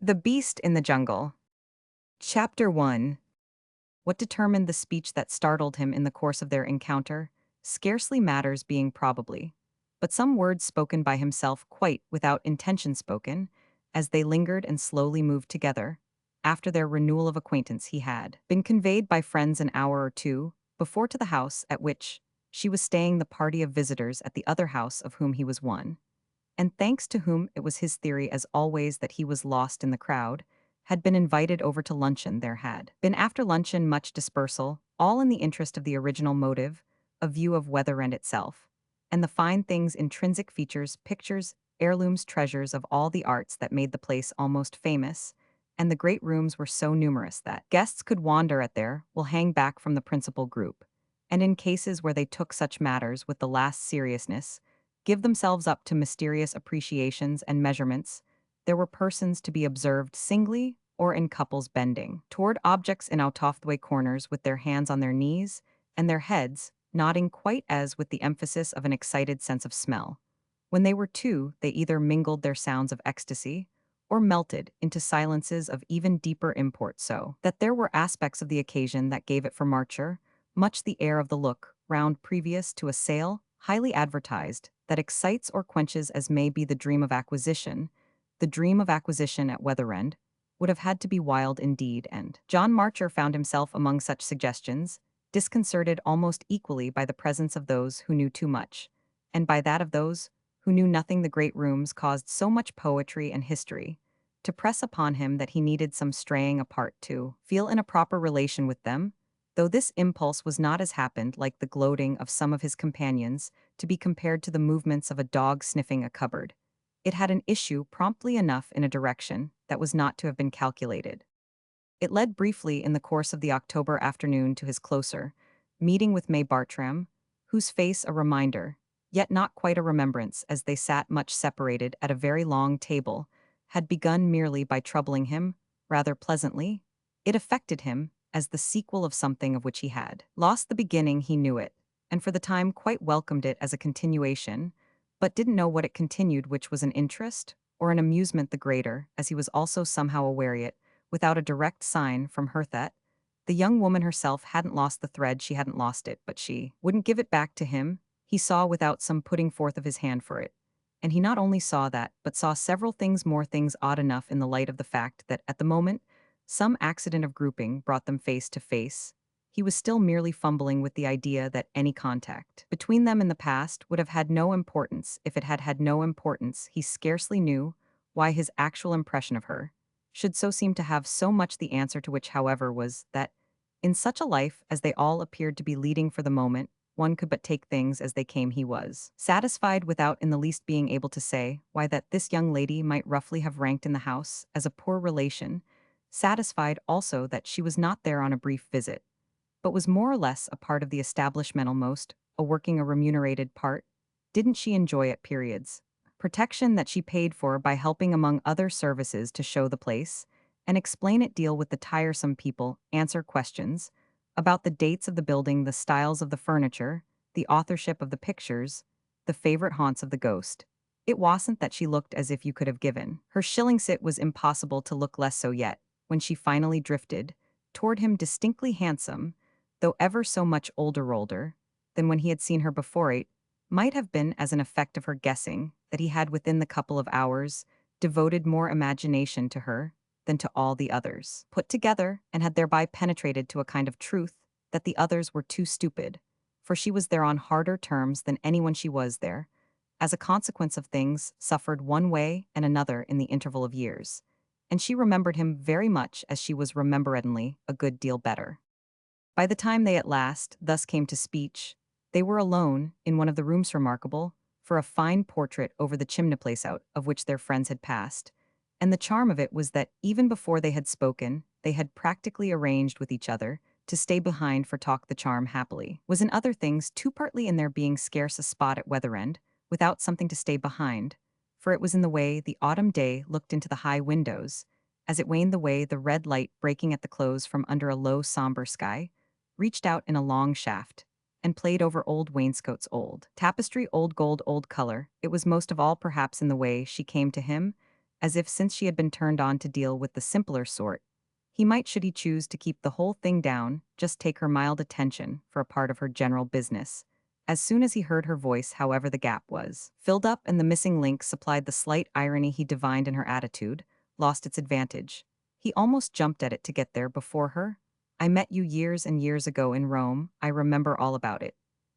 The Beast in the Jungle. Chapter 1. What determined the speech that startled him in the course of their encounter scarcely matters being probably, but some words spoken by himself quite without intention spoken, as they lingered and slowly moved together, after their renewal of acquaintance he had been conveyed by friends an hour or two before to the house at which she was staying the party of visitors at the other house of whom he was one, and thanks to whom it was his theory as always that he was lost in the crowd, had been invited over to luncheon. There had been after luncheon much dispersal, all in the interest of the original motive, a view of Weatherend itself, and the fine things, intrinsic features, pictures, heirlooms, treasures of all the arts that made the place almost famous, and the great rooms were so numerous that guests could wander at there will hang back from the principal group, and in cases where they took such matters with the last seriousness, give themselves up to mysterious appreciations and measurements, there were persons to be observed singly or in couples bending toward objects in out-of-the-way corners with their hands on their knees and their heads nodding quite as with the emphasis of an excited sense of smell. When they were two, they either mingled their sounds of ecstasy or melted into silences of even deeper import, so that there were aspects of the occasion that gave it for Marcher much the air of the look round previous to a sale, highly advertised, that excites or quenches as may be the dream of acquisition. The dream of acquisition at Weatherend would have had to be wild indeed, and John Marcher found himself among such suggestions, disconcerted almost equally by the presence of those who knew too much, and by that of those who knew nothing. The great rooms caused so much poetry and history to press upon him that he needed some straying apart to feel in a proper relation with them, though this impulse was not, as happened, like the gloating of some of his companions, to be compared to the movements of a dog sniffing a cupboard. It had an issue promptly enough in a direction that was not to have been calculated. It led briefly in the course of the October afternoon to his closer meeting with May Bartram, whose face a reminder, yet not quite a remembrance, as they sat much separated at a very long table, had begun merely by troubling him, rather pleasantly. It affected him as the sequel of something of which he had lost the beginning. He knew it, and for the time quite welcomed it as a continuation, but didn't know what it continued, which was an interest or an amusement the greater, as he was also somehow aware it, without a direct sign from her, that the young woman herself hadn't lost the thread. She hadn't lost it, but she wouldn't give it back to him, he saw, without some putting forth of his hand for it. And he not only saw that, but saw several things more, things odd enough in the light of the fact that at the moment some accident of grouping brought them face to face. He was still merely fumbling with the idea that any contact between them in the past would have had no importance. If it had had no importance, he scarcely knew why his actual impression of her should so seem to have so much. The answer to which, however, was that in such a life as they all appeared to be leading for the moment, one could but take things as they came. He was satisfied without in the least being able to say why that this young lady might roughly have ranked in the house as a poor relation, satisfied also that she was not there on a brief visit, but was more or less a part of the establishment, almost a working, a remunerated part. Didn't she enjoy at periods protection that she paid for by helping among other services to show the place and explain it, deal with the tiresome people, answer questions about the dates of the building, the styles of the furniture, the authorship of the pictures, the favorite haunts of the ghost? It wasn't that she looked as if you could have given her shillings. It was impossible to look less so. Yet when she finally drifted toward him, distinctly handsome, though ever so much older than when he had seen her before, it might have been as an effect of her guessing that he had within the couple of hours devoted more imagination to her than to all the others put together, and had thereby penetrated to a kind of truth that the others were too stupid, for she was there on harder terms than anyone. She was there, as a consequence of things suffered one way and another in the interval of years, and she remembered him very much as she was rememberedly a good deal better. By the time they at last thus came to speech, they were alone in one of the rooms, remarkable for a fine portrait over the chimney-place out of which their friends had passed, and the charm of it was that even before they had spoken, they had practically arranged with each other to stay behind for talk. The charm, happily, was in other things too, partly in there being scarce a spot at Weatherend without something to stay behind, for it was in the way the autumn day looked into the high windows, as it waned, the way the red light breaking at the close from under a low somber sky reached out in a long shaft and played over old wainscots, old tapestry, old gold, old color. It was most of all perhaps in the way she came to him as if since she had been turned on to deal with the simpler sort, he might, should he choose to keep the whole thing down, just take her mild attention for a part of her general business. As soon as he heard her voice, however, the gap was filled up and the missing link supplied the slight irony he divined in her attitude, lost its advantage. He almost jumped at it to get there before her. I met you years and years ago in Rome, I remember all about it.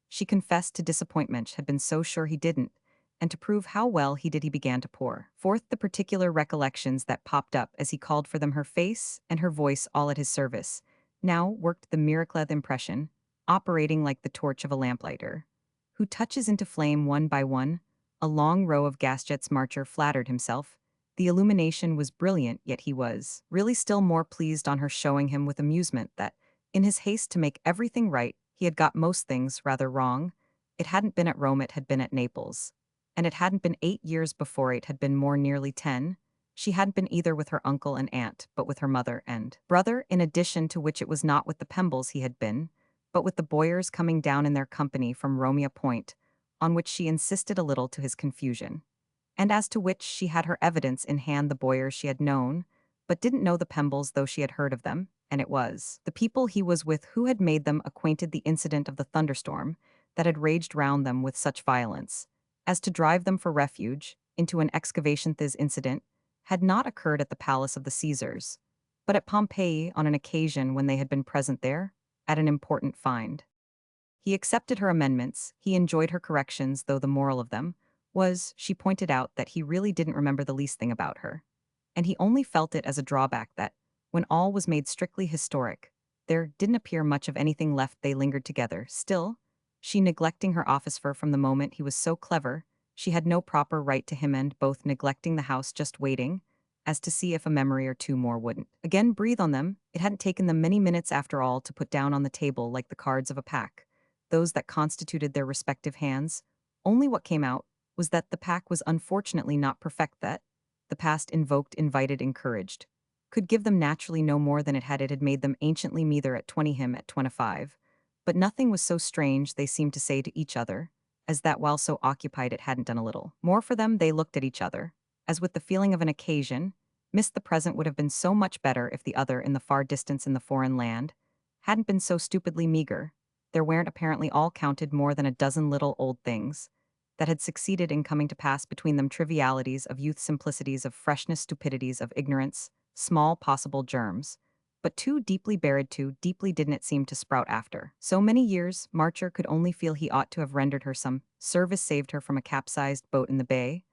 She confessed to disappointment, had been so sure he didn't, and to prove how well he did he began to pour forth the particular recollections that popped up as he called for them, her face and her voice all at his service. Now worked the miracleth impression, operating like the torch of a lamplighter, who touches into flame one by one. A long row of gas jets. Marcher flattered himself. The illumination was brilliant, yet he was really still more pleased on her showing him with amusement that, in his haste to make everything right, he had got most things rather wrong. It hadn't been at Rome, it had been at Naples. And it hadn't been 8 years before, it had been more nearly 10. She hadn't been either with her uncle and aunt, but with her mother and brother, in addition to which it was not with the Pembles he had been, but with the Boyers coming down in their company from Romea Point, on which she insisted a little to his confusion, and as to which she had her evidence in hand. The Boyers she had known, but didn't know the Pembles, though she had heard of them, and it was the people he was with who had made them acquainted the incident of the thunderstorm that had raged round them with such violence as to drive them for refuge into an excavation. This incident had not occurred at the palace of the Caesars, but at Pompeii on an occasion when they had been present there, at an important find. He accepted her amendments, he enjoyed her corrections, though the moral of them was, she pointed out, that he really didn't remember the least thing about her. And he only felt it as a drawback that, when all was made strictly historic, there didn't appear much of anything left. They lingered together, still, she neglecting her office, for from the moment he was so clever, she had no proper right to him, and both neglecting the house, just waiting, as to see if a memory or two more wouldn't again breathe on them. It hadn't taken them many minutes after all to put down on the table, like the cards of a pack, those that constituted their respective hands. Only what came out was that the pack was unfortunately not perfect, that the past invoked, invited, encouraged, could give them naturally no more than it had made them anciently meager at 20, him at 25. But nothing was so strange, they seemed to say to each other, as that while so occupied it hadn't done a little more for them. They looked at each other, as with the feeling of an occasion. Missed the present would have been so much better if the other, in the far distance in the foreign land, hadn't been so stupidly meager. There weren't apparently all counted more than a dozen little old things that had succeeded in coming to pass between them, trivialities of youth, simplicities of freshness, stupidities of ignorance, small possible germs, but too deeply buried, too deeply didn't it seem to sprout after so many years. Marcher could only feel he ought to have rendered her some service, saved her from a capsized boat in the bay,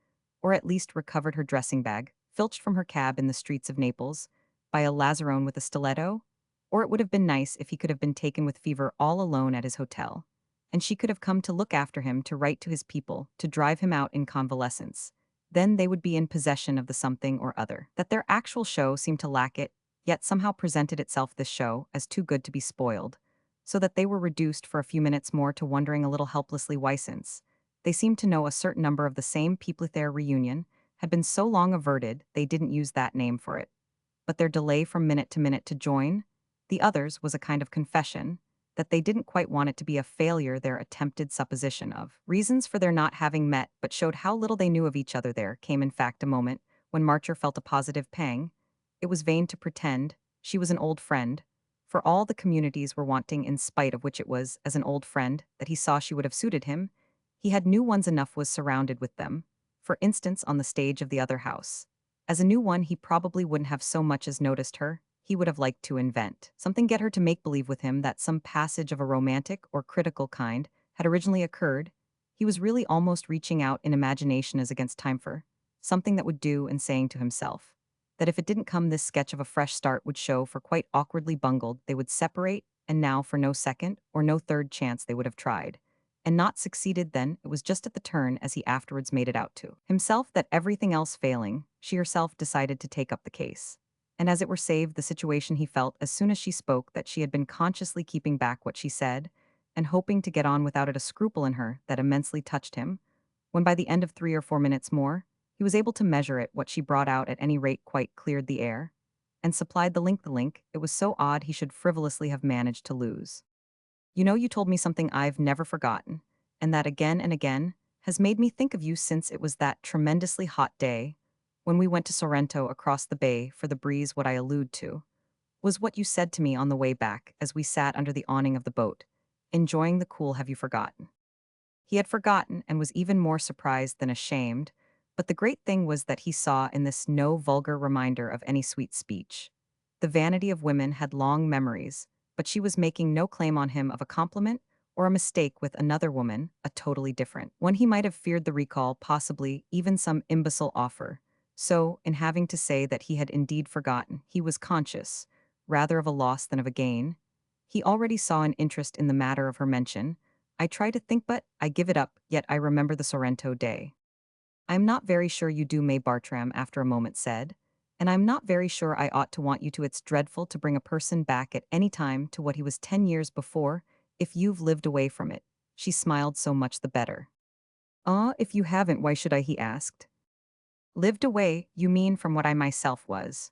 or at least recovered her dressing bag, filched from her cab in the streets of Naples, by a Lazarone with a stiletto, or it would have been nice if he could have been taken with fever all alone at his hotel, and she could have come to look after him, to write to his people, to drive him out in convalescence. Then they would be in possession of the something or other that their actual show seemed to lack it, yet somehow presented itself, this show, as too good to be spoiled, so that they were reduced for a few minutes more to wondering a little helplessly why, since they seemed to know a certain number of the same people, their reunion had been so long averted they didn't use that name for it. But their delay from minute to join the others was a kind of confession that they didn't quite want it to be a failure. Their attempted supposition of reasons for their not having met, but showed how little they knew of each other. There came, in fact, a moment when Marcher felt a positive pang. It was vain to pretend she was an old friend, for all the communities were wanting, in spite of which it was as an old friend that he saw she would have suited him. He had new ones enough, was surrounded with them, for instance on the stage of the other house. As a new one he probably wouldn't have so much as noticed her. He would have liked to invent something, get her to make believe with him that some passage of a romantic or critical kind had originally occurred. He was really almost reaching out in imagination as against time for something that would do, and saying to himself that if it didn't come, this sketch of a fresh start would show for quite awkwardly bungled. They would separate, and now for no second or no third chance they would have tried and not succeeded. Then it was just at the turn, as he afterwards made it out to himself, that everything else failing, she herself decided to take up the case. And as it were saved the situation, he felt as soon as she spoke that she had been consciously keeping back what she said, and hoping to get on without it, a scruple in her that immensely touched him, when by the end of 3 or 4 minutes more, he was able to measure it. What she brought out at any rate quite cleared the air, and supplied the link. It was so odd he should frivolously have managed to lose. You know, you told me something I've never forgotten, and that again and again has made me think of you since it was that tremendously hot day when we went to Sorrento across the bay for the breeze. What I allude to was what you said to me on the way back as we sat under the awning of the boat, enjoying the cool. Have you forgotten? He had forgotten and was even more surprised than ashamed, but the great thing was that he saw in this no vulgar reminder of any sweet speech. The vanity of women had long memories, but she was making no claim on him of a compliment or a mistake with another woman, a totally different one. He might have feared the recall, possibly even some imbecile offer. So, in having to say that he had indeed forgotten, he was conscious, rather of a loss than of a gain. He already saw an interest in the matter of her mention. I try to think, but I give it up, yet I remember the Sorrento day. I'm not very sure you do, May, Bartram after a moment said, and I'm not very sure I ought to want you to. It's dreadful to bring a person back at any time to what he was 10 years before, if you've lived away from it. She smiled. So much the better. Ah, if you haven't, why should I? He asked. Lived away, you mean from what I myself was.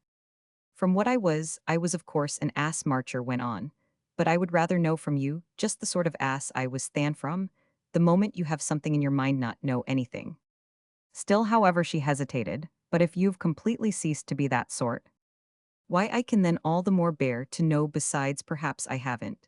From what I was of course an ass, Marcher went on. But I would rather know from you, just the sort of ass I was than from, the moment you have something in your mind not know anything. Still, however, she hesitated, but if you've completely ceased to be that sort, why I can then all the more bear to know. Besides, perhaps I haven't.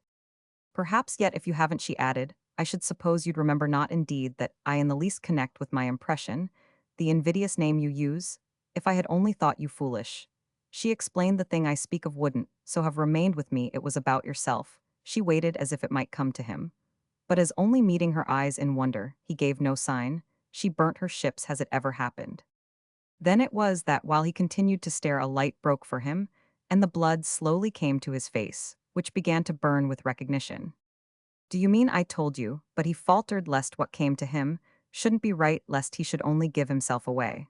Perhaps yet if you haven't, she added, I should suppose you'd remember not indeed that I in the least connect with my impression, the invidious name you use, if I had only thought you foolish. She explained the thing I speak of wouldn't, so have remained with me. It was about yourself. She waited as if it might come to him. But as only meeting her eyes in wonder, he gave no sign. She burnt her ships. Has it ever happened? Then it was that while he continued to stare, a light broke for him, and the blood slowly came to his face, which began to burn with recognition. Do you mean I told you? But he faltered lest what came to him shouldn't be right, lest he should only give himself away.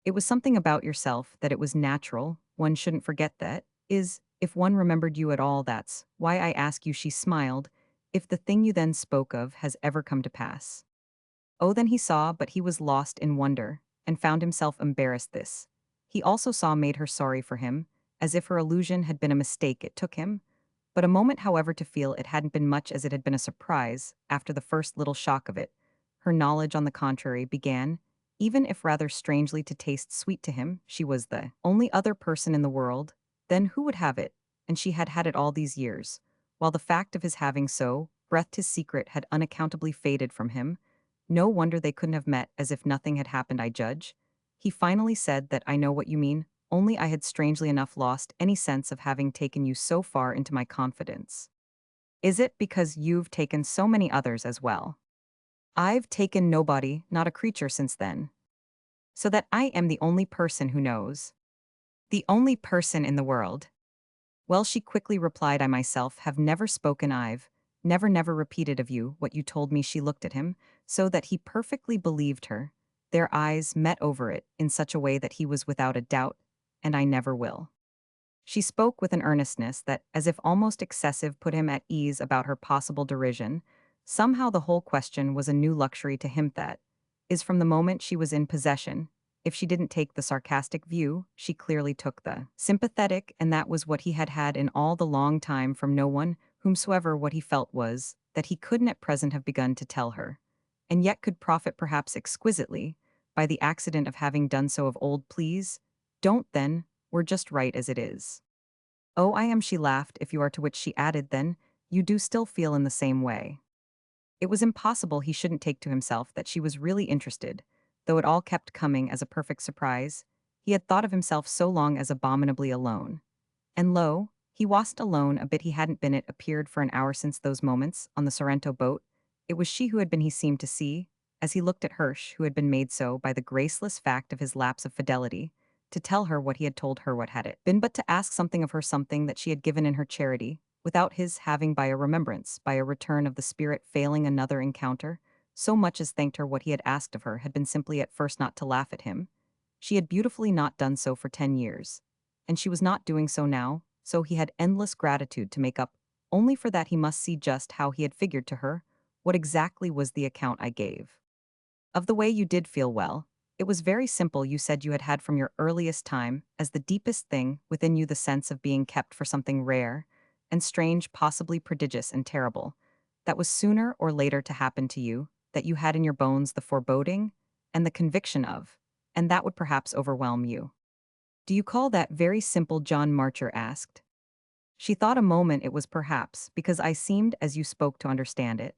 It was something about yourself that it was natural, one shouldn't forget that, is, if one remembered you at all. That's why I ask you. She smiled, if the thing you then spoke of has ever come to pass. Oh, then he saw, but he was lost in wonder, and found himself embarrassed. This he also saw made her sorry for him, as if her illusion had been a mistake. It took him but a moment, however, to feel it hadn't been much, as it had been a surprise after the first little shock of it. Her knowledge, on the contrary, began, even if rather strangely, to taste sweet to him. She was the only other person in the world. Then who would have it? And she had had it all these years, while the fact of his having so breathed his secret had unaccountably faded from him. No wonder they couldn't have met, as if nothing had happened, I judge. He finally said that I know what you mean, only I had strangely enough lost any sense of having taken you so far into my confidence. Is it because you've taken so many others as well? I've taken nobody, not a creature since then. So that I am the only person who knows. The only person in the world. Well, she quickly replied, I myself have never spoken. I've never repeated of you what you told me. She looked at him, so that he perfectly believed her. Their eyes met over it in such a way that he was without a doubt, and I never will. She spoke with an earnestness that, as if almost excessive, put him at ease about her possible derision. Somehow the whole question was a new luxury to him. That is, from the moment she was in possession. If she didn't take the sarcastic view, she clearly took the sympathetic, and that was what he had had in all the long time from no one whomsoever. What he felt was that he couldn't at present have begun to tell her, and yet could profit perhaps exquisitely by the accident of having done so of old. Please, don't then, we're just right as it is. Oh, I am, she laughed. If you are, to which she added, then, you do still feel in the same way. It was impossible he shouldn't take to himself that she was really interested, though it all kept coming as a perfect surprise. He had thought of himself so long as abominably alone. And lo, he wasn't alone a bit. He hadn't been. It appeared for an hour since those moments on the Sorrento boat. It was she who had been, he seemed to see, as he looked at Hirsch, who had been made so by the graceless fact of his lapse of fidelity, to tell her what he had told her. What had it been but to ask something of her, something that she had given in her charity, without his having, by a remembrance, by a return of the spirit, failing another encounter, so much as thanked her? What he had asked of her had been simply at first not to laugh at him. She had beautifully not done so for 10 years. And she was not doing so now, so he had endless gratitude to make up. Only for that he must see just how he had figured to her. What exactly was the account I gave of the way you did feel? Well, it was very simple. You said you had had from your earliest time, as the deepest thing within you, the sense of being kept for something rare and strange, possibly prodigious and terrible, that was sooner or later to happen to you, that you had in your bones the foreboding and the conviction of, and that would perhaps overwhelm you. Do you call that very simple? John Marcher asked. She thought a moment. It was perhaps because I seemed as you spoke to understand it.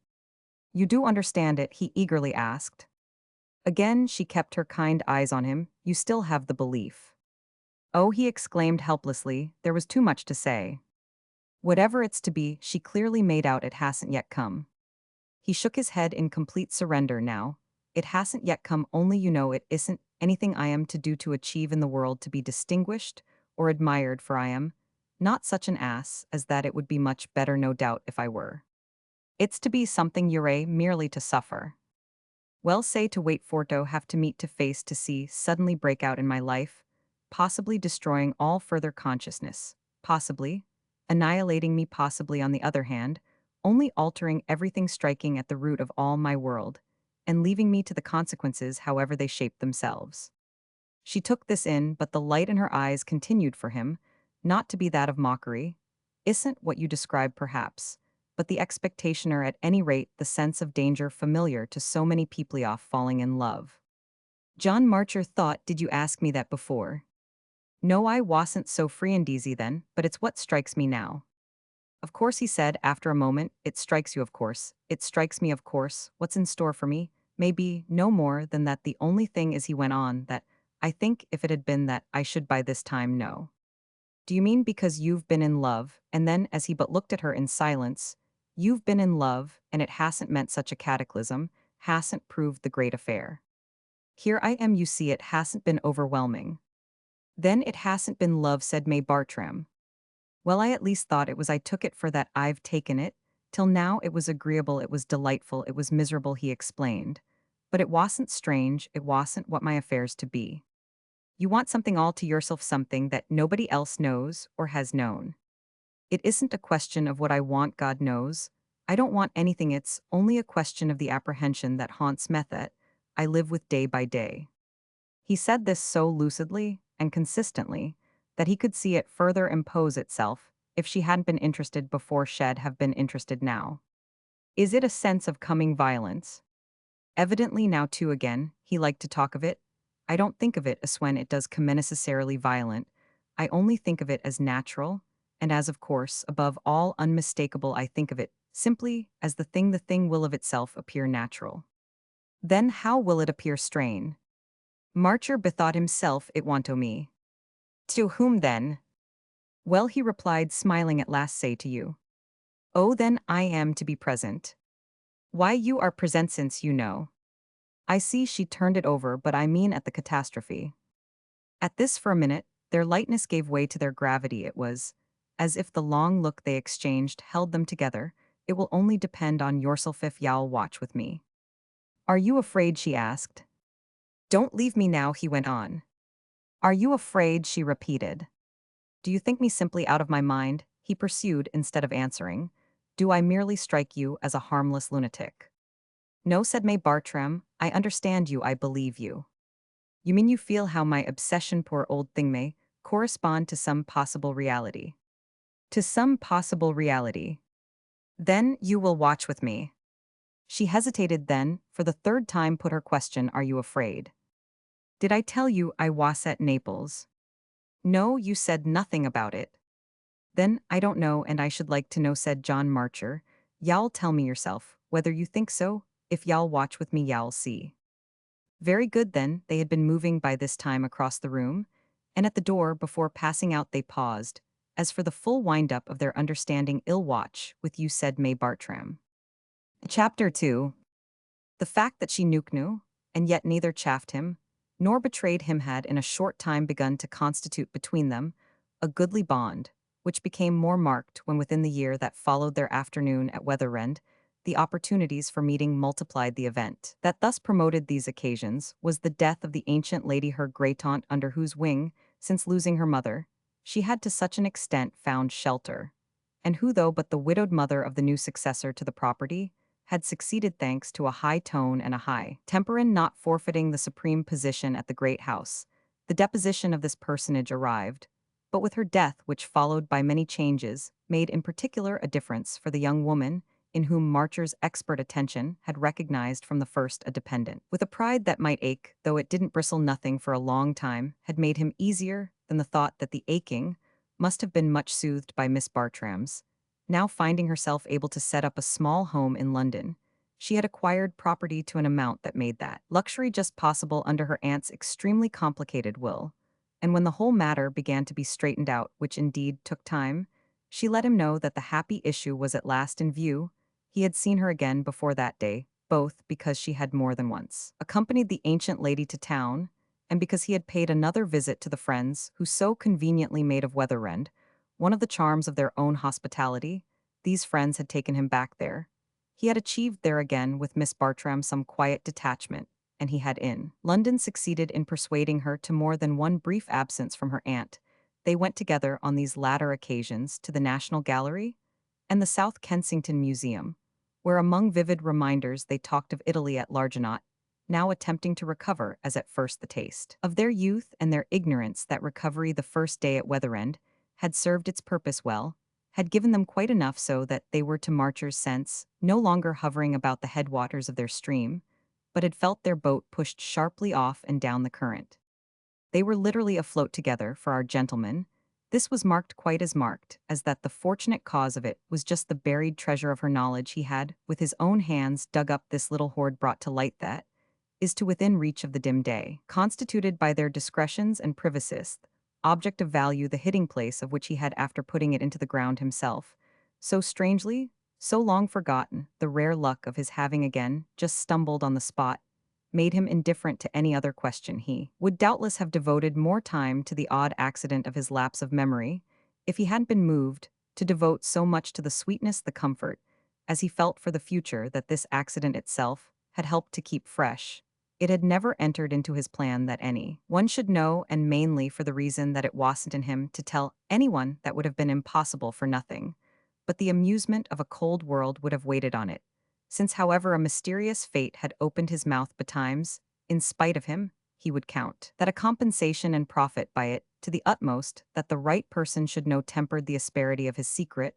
You do understand it? He eagerly asked. Again she kept her kind eyes on him. You still have the belief. Oh, he exclaimed helplessly, there was too much to say. Whatever it's to be, she clearly made out it hasn't yet come. He shook his head in complete surrender now. It hasn't yet come, only you know it isn't anything I am to do to achieve in the world to be distinguished or admired, for I am not such an ass as that. It would be much better, no doubt, if I were. It's to be something merely to suffer. Well, say to wait for to have to meet to face to see suddenly break out in my life, possibly destroying all further consciousness, possibly annihilating me, possibly on the other hand, only altering everything, striking at the root of all my world, and leaving me to the consequences however they shape themselves. She took this in, but the light in her eyes continued for him, not to be that of mockery. Isn't what you describe perhaps, but the expectation, or at any rate the sense of danger familiar to so many people off falling in love. John Marcher thought, did you ask me that before? No, I wasn't so free and easy then, but it's what strikes me now. Of course, he said after a moment, it strikes you, of course. It strikes me, of course. What's in store for me? Maybe no more than that. The only thing is, he went on, that I think if it had been that I should by this time know. Do you mean because you've been in love? And then, as he but looked at her in silence, you've been in love, and it hasn't meant such a cataclysm, hasn't proved the great affair. Here I am, you see, it hasn't been overwhelming. Then it hasn't been love, said May Bartram. Well, I at least thought it was. I took it for that. I've taken it. Till now it was agreeable, it was delightful, it was miserable, he explained. But it wasn't strange, it wasn't what my affairs to be. You want something all to yourself, something that nobody else knows or has known. It isn't a question of what I want, God knows. I don't want anything, it's only a question of the apprehension that haunts me, that I live with day by day. He said this so lucidly and consistently that he could see it further impose itself if she hadn't been interested before, she'd have been interested now. Is it a sense of coming violence? Evidently now too again, he liked to talk of it. I don't think of it as when it does come necessarily violent. I only think of it as natural, and as of course, above all unmistakable. I think of it simply as the thing will of itself appear natural. Then how will it appear strain? Marcher bethought himself, it want o me. To whom then? Well, he replied, smiling at last, say to you. Oh, then I am to be present. Why, you are present, since you know. I see. She turned it over, but I mean at the catastrophe. At this, for a minute, their lightness gave way to their gravity. It was as if the long look they exchanged held them together. It will only depend on yourself if you'll watch with me. Are you afraid? She asked. Don't leave me now, he went on. Are you afraid? She repeated. Do you think me simply out of my mind? He pursued instead of answering. Do I merely strike you as a harmless lunatic? No, said May Bartram, I understand you, I believe you. You mean you feel how my obsession, poor old thing, may correspond to some possible reality. To some possible reality. Then you will watch with me. She hesitated, then, for the third time, put her question, are you afraid? Did I tell you I was at Naples? No, you said nothing about it. Then, I don't know, and I should like to know, said John Marcher. Y'all tell me yourself, whether you think so. If y'all watch with me, y'all see. Very good, then. They had been moving by this time across the room, and at the door, before passing out, they paused. As for the full wind-up of their understanding, ill watch with you, said May Bartram. Chapter 2. The fact that she knew, and yet neither chaffed him, nor betrayed him, had in a short time begun to constitute between them a goodly bond, which became more marked when within the year that followed their afternoon at Weatherend, the opportunities for meeting multiplied. The event that thus promoted these occasions was the death of the ancient lady, her great-aunt, under whose wing, since losing her mother, she had to such an extent found shelter, and who, though but the widowed mother of the new successor to the property, had succeeded thanks to a high tone and a high temper in not forfeiting the supreme position at the great house. The deposition of this personage arrived, but with her death, which followed by many changes, made in particular a difference for the young woman in whom Marcher's expert attention had recognized from the first a dependent. With a pride that might ache, though it didn't bristle nothing for a long time, had made him easier than the thought that the aching must have been much soothed by Miss Bartram's. Now finding herself able to set up a small home in London, she had acquired property to an amount that made that luxury just possible under her aunt's extremely complicated will. And when the whole matter began to be straightened out, which indeed took time, she let him know that the happy issue was at last in view. He had seen her again before that day, both because she had more than once accompanied the ancient lady to town, and because he had paid another visit to the friends who so conveniently made of Weatherend one of the charms of their own hospitality. These friends had taken him back there. He had achieved there again with Miss Bartram some quiet detachment, and he had in London succeeded in persuading her to more than one brief absence from her aunt. They went together on these latter occasions to the National Gallery and the South Kensington Museum, where among vivid reminders they talked of Italy at Largenot, now attempting to recover as at first the taste of their youth and their ignorance. That recovery the first day at Weatherend had served its purpose well, had given them quite enough so that they were to Marcher's sense no longer hovering about the headwaters of their stream, but had felt their boat pushed sharply off and down the current. They were literally afloat together, for our gentleman. This was marked quite as marked as that the fortunate cause of it was just the buried treasure of her knowledge. He had, with his own hands, dug up this little hoard brought to light that is to within reach of the dim day, constituted by their discretions and privacies, object of value, the hiding place of which he had after putting it into the ground himself. So strangely, so long forgotten, the rare luck of his having again just stumbled on the spot made him indifferent to any other question. He would doubtless have devoted more time to the odd accident of his lapse of memory if he hadn't been moved to devote so much to the sweetness, the comfort, as he felt for the future that this accident itself had helped to keep fresh. It had never entered into his plan that any one should know, and mainly for the reason that it wasn't in him to tell anyone. That would have been impossible for nothing. But the amusement of a cold world would have waited on it, since however a mysterious fate had opened his mouth betimes, in spite of him, he would count that a compensation and profit by it to the utmost. That the right person should know tempered the asperity of his secret,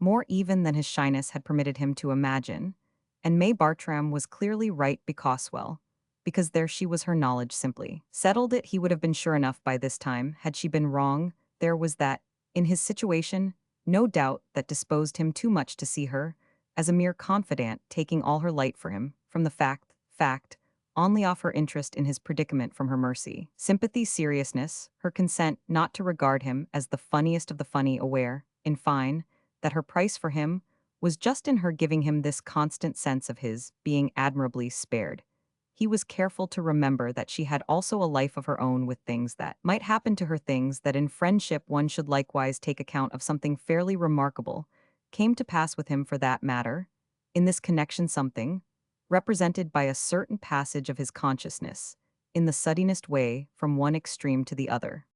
more even than his shyness had permitted him to imagine. And May Bartram was clearly right because there she was, her knowledge simply settled it. He would have been sure enough by this time had she been wrong. There was that, in his situation, no doubt that disposed him too much to see her as a mere confidant, taking all her light for him, from the fact, only off her interest in his predicament, from her mercy, sympathy, seriousness, her consent not to regard him as the funniest of the funny, aware, in fine, that her price for him was just in her giving him this constant sense of his being admirably spared. He was careful to remember that she had also a life of her own, with things that might happen to her, things that in friendship one should likewise take account of. Something fairly remarkable came to pass with him, for that matter, in this connection, something represented by a certain passage of his consciousness, in the suddenest way from one extreme to the other.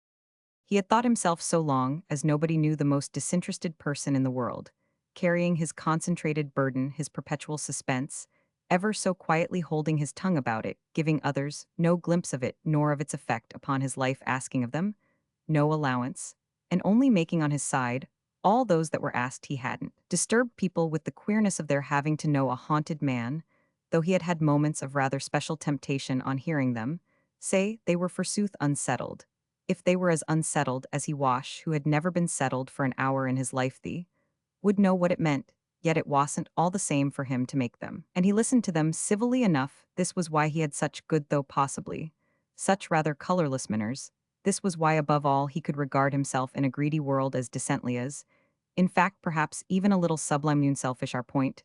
He had thought himself, so long as nobody knew, the most disinterested person in the world, carrying his concentrated burden, his perpetual suspense, ever so quietly holding his tongue about it, giving others no glimpse of it nor of its effect upon his life, asking of them no allowance, and only making on his side all those that were asked. He hadn't disturbed people with the queerness of their having to know a haunted man, though he had had moments of rather special temptation on hearing them say they were forsooth unsettled. If they were as unsettled as he wash, who had never been settled for an hour in his life, thee would know what it meant. Yet it wasn't all the same for him to make them, and he listened to them civilly enough. This was why he had such good, though possibly such rather colorless manners. This was why, above all, he could regard himself in a greedy world as decently as, in fact, perhaps even a little sublimely selfish. Our point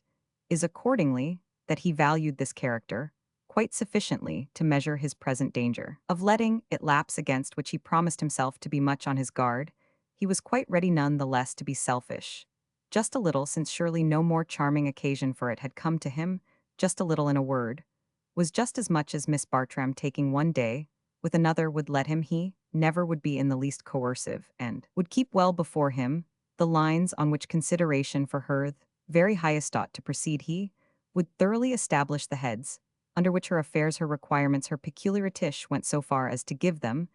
is accordingly that he valued this character quite sufficiently to measure his present danger of letting it lapse, against which he promised himself to be much on his guard. He was quite ready none the less to be selfish. Just a little, since surely no more charming occasion for it had come to him. Just a little, in a word, was just as much as Miss Bartram taking one day with another would let him. He never would be in the least coercive, and would keep well before him the lines on which consideration for her very highest ought to proceed. He would thoroughly establish the heads under which her affairs, her requirements, her peculiarities went so far as to give them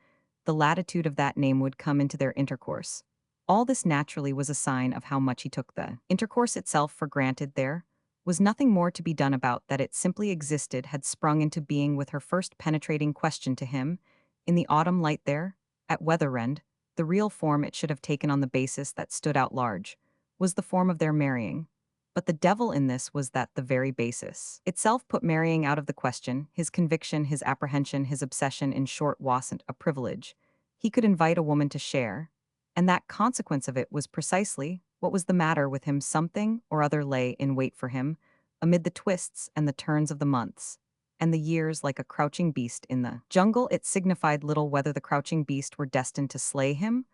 the latitude of that name would come into their intercourse. All this naturally was a sign of how much he took the intercourse itself for granted. There was nothing more to be done about that it simply existed had sprung into being with her first penetrating question to him, in the autumn light there, at Weatherend, the real form it should have taken on the basis that stood out large, was the form of their marrying. But the devil in this was that the very basis itself put marrying out of the question, his conviction, his apprehension, his obsession in short wasn't a privilege. He could invite a woman to share, and that consequence of it was precisely what was the matter with him. Something or other lay in wait for him, amid the twists and the turns of the months, and the years like a crouching beast in the jungle. It signified little whether the crouching beast were destined to slay him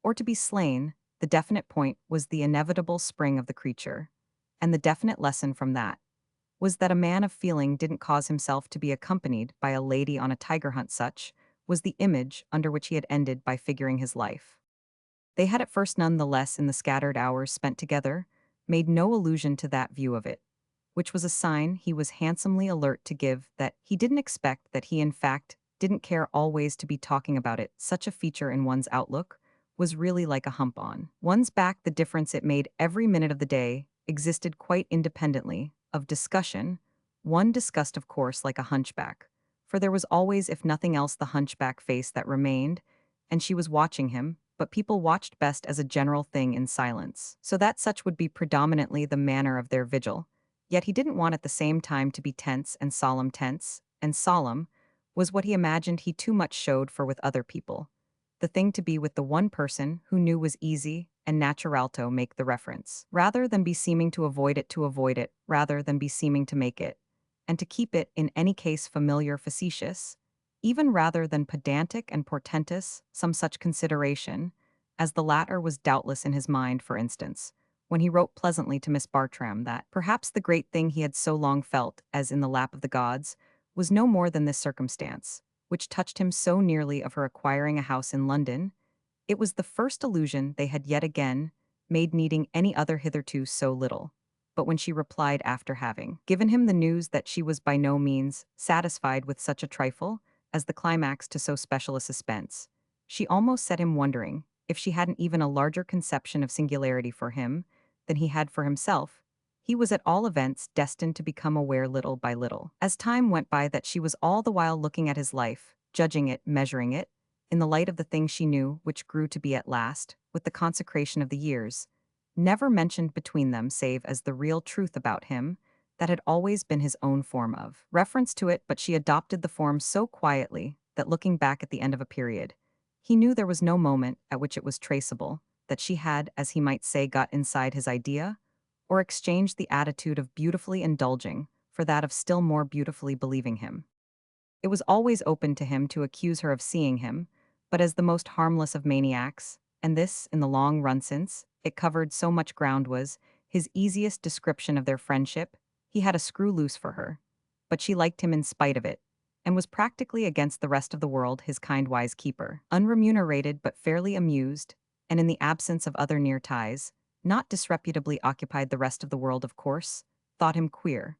or to be slain. The definite point was the inevitable spring of the creature. And the definite lesson from that was that a man of feeling didn't cause himself to be accompanied by a lady on a tiger hunt. Such was the image under which he had ended by figuring his life. They had at first none the less in the scattered hours spent together, made no allusion to that view of it, which was a sign he was handsomely alert to give that he didn't expect, that he in fact didn't care always to be talking about it. Such a feature in one's outlook was really like a hump on one's back. The difference it made every minute of the day existed quite independently of discussion. One discussed, of course, like a hunchback, for there was always, if nothing else, the hunchback face that remained, and she was watching him, but people watched best as a general thing in silence, so that such would be predominantly the manner of their vigil. Yet he didn't want at the same time to be tense and solemn. Tense and solemn was what he imagined he too much showed for with other people. The thing to be with the one person who knew was easy and naturalto make the reference, rather than be seeming to avoid it, rather than be seeming to make it, and to keep it in any case familiar, facetious, even rather than pedantic and portentous. Some such consideration, as the latter was doubtless in his mind, for instance, when he wrote pleasantly to Miss Bartram that perhaps the great thing he had so long felt as in the lap of the gods was no more than this circumstance, which touched him so nearly, of her acquiring a house in London. It was the first allusion they had yet again made, needing any other hitherto so little. But when she replied, after having given him the news that she was by no means satisfied with such a trifle as the climax to so special a suspense, she almost set him wondering if she hadn't even a larger conception of singularity for him than he had for himself. He was at all events destined to become aware little by little, as time went by, that she was all the while looking at his life, judging it, measuring it, in the light of the thing she knew, which grew to be at last, with the consecration of the years, never mentioned between them save as the real truth about him, that had always been his own form of reference to it. But she adopted the form so quietly that, looking back at the end of a period, he knew there was no moment at which it was traceable that she had, as he might say, got inside his idea, or exchanged the attitude of beautifully indulging for that of still more beautifully believing him. It was always open to him to accuse her of seeing him, but as the most harmless of maniacs, and this, in the long run, since it covered so much ground, was his easiest description of their friendship. He had a screw loose for her, but she liked him in spite of it, and was practically, against the rest of the world, his kind wise keeper, unremunerated but fairly amused, and in the absence of other near ties, not disreputably occupied. The rest of the world, of course, thought him queer,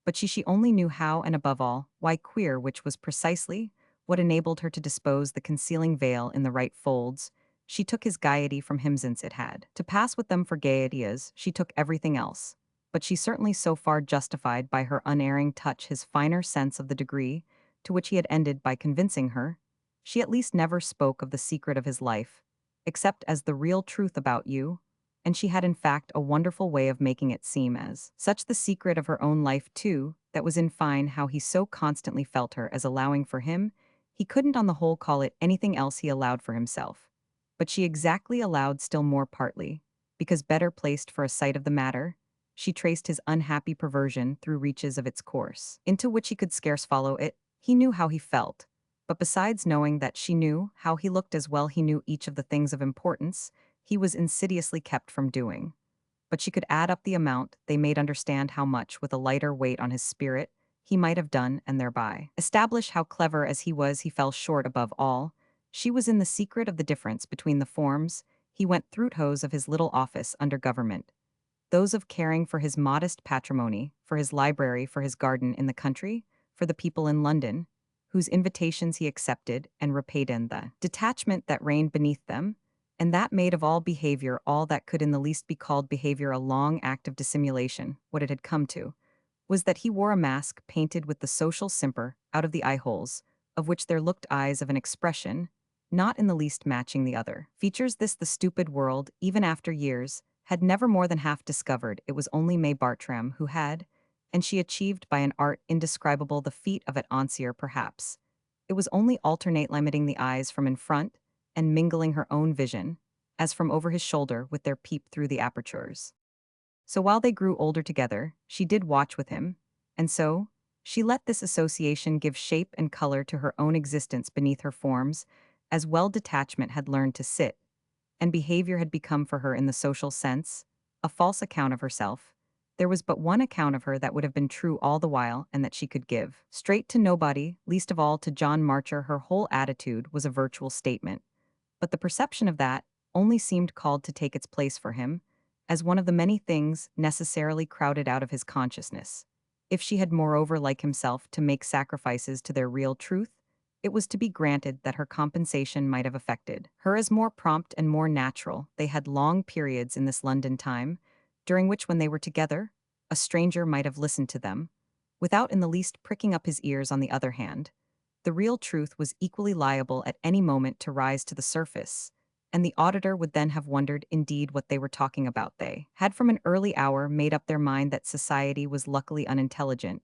but she only knew how, and above all, why queer, which was precisely what enabled her to dispose the concealing veil in the right folds. She took his gaiety from him, since it had to pass with them for gaiety, as she took everything else. But she certainly so far justified by her unerring touch his finer sense of the degree to which he had ended by convincing her. She at least never spoke of the secret of his life, except as the real truth about you, and she had in fact a wonderful way of making it seem as such the secret of her own life too. That was in fine how he so constantly felt her as allowing for him. He couldn't on the whole call it anything else he allowed for himself, but she exactly allowed still more, partly because better placed for a sight of the matter. She traced his unhappy perversion through reaches of its course, into which he could scarce follow it. He knew how he felt, but besides knowing that she knew how he looked as well, he knew each of the things of importance he was insidiously kept from doing. But she could add up the amount. They made understand how much, with a lighter weight on his spirit, he might have done, and thereby establish how clever as he was he fell short. Above all, she was in the secret of the difference between the forms he went through hose of his little office under government, those of caring for his modest patrimony, for his library, for his garden in the country, for the people in London, whose invitations he accepted and repaid, and the detachment that reigned beneath them, And that made of all behavior all that could in the least be called behavior a long act of dissimulation. What it had come to was that he wore a mask painted with the social simper out of the eye holes, of which there looked eyes of an expression, not in the least matching the other. Features this the stupid world, even after years, had never more than half discovered it was only May Bartram who had, and she achieved by an art indescribable the feat of it Ancier perhaps. It was only alternate limiting the eyes from in front and mingling her own vision, as from over his shoulder with their peep through the apertures. So while they grew older together, she did watch with him, and so she let this association give shape and color to her own existence beneath her forms, as well detachment had learned to sit, and behavior had become for her in the social sense a false account of herself. There was but one account of her that would have been true all the while and that she could give. Straight to nobody, least of all to John Marcher, her whole attitude was a virtual statement. But the perception of that only seemed called to take its place for him, as one of the many things necessarily crowded out of his consciousness. If she had moreover, like himself, to make sacrifices to their real truth, it was to be granted that her compensation might have affected her as more prompt and more natural. They had long periods in this London time, during which when they were together, a stranger might have listened to them, without in the least pricking up his ears on the other hand. The real truth was equally liable at any moment to rise to the surface, and the auditor would then have wondered indeed what they were talking about. They had from an early hour made up their mind that society was luckily unintelligent,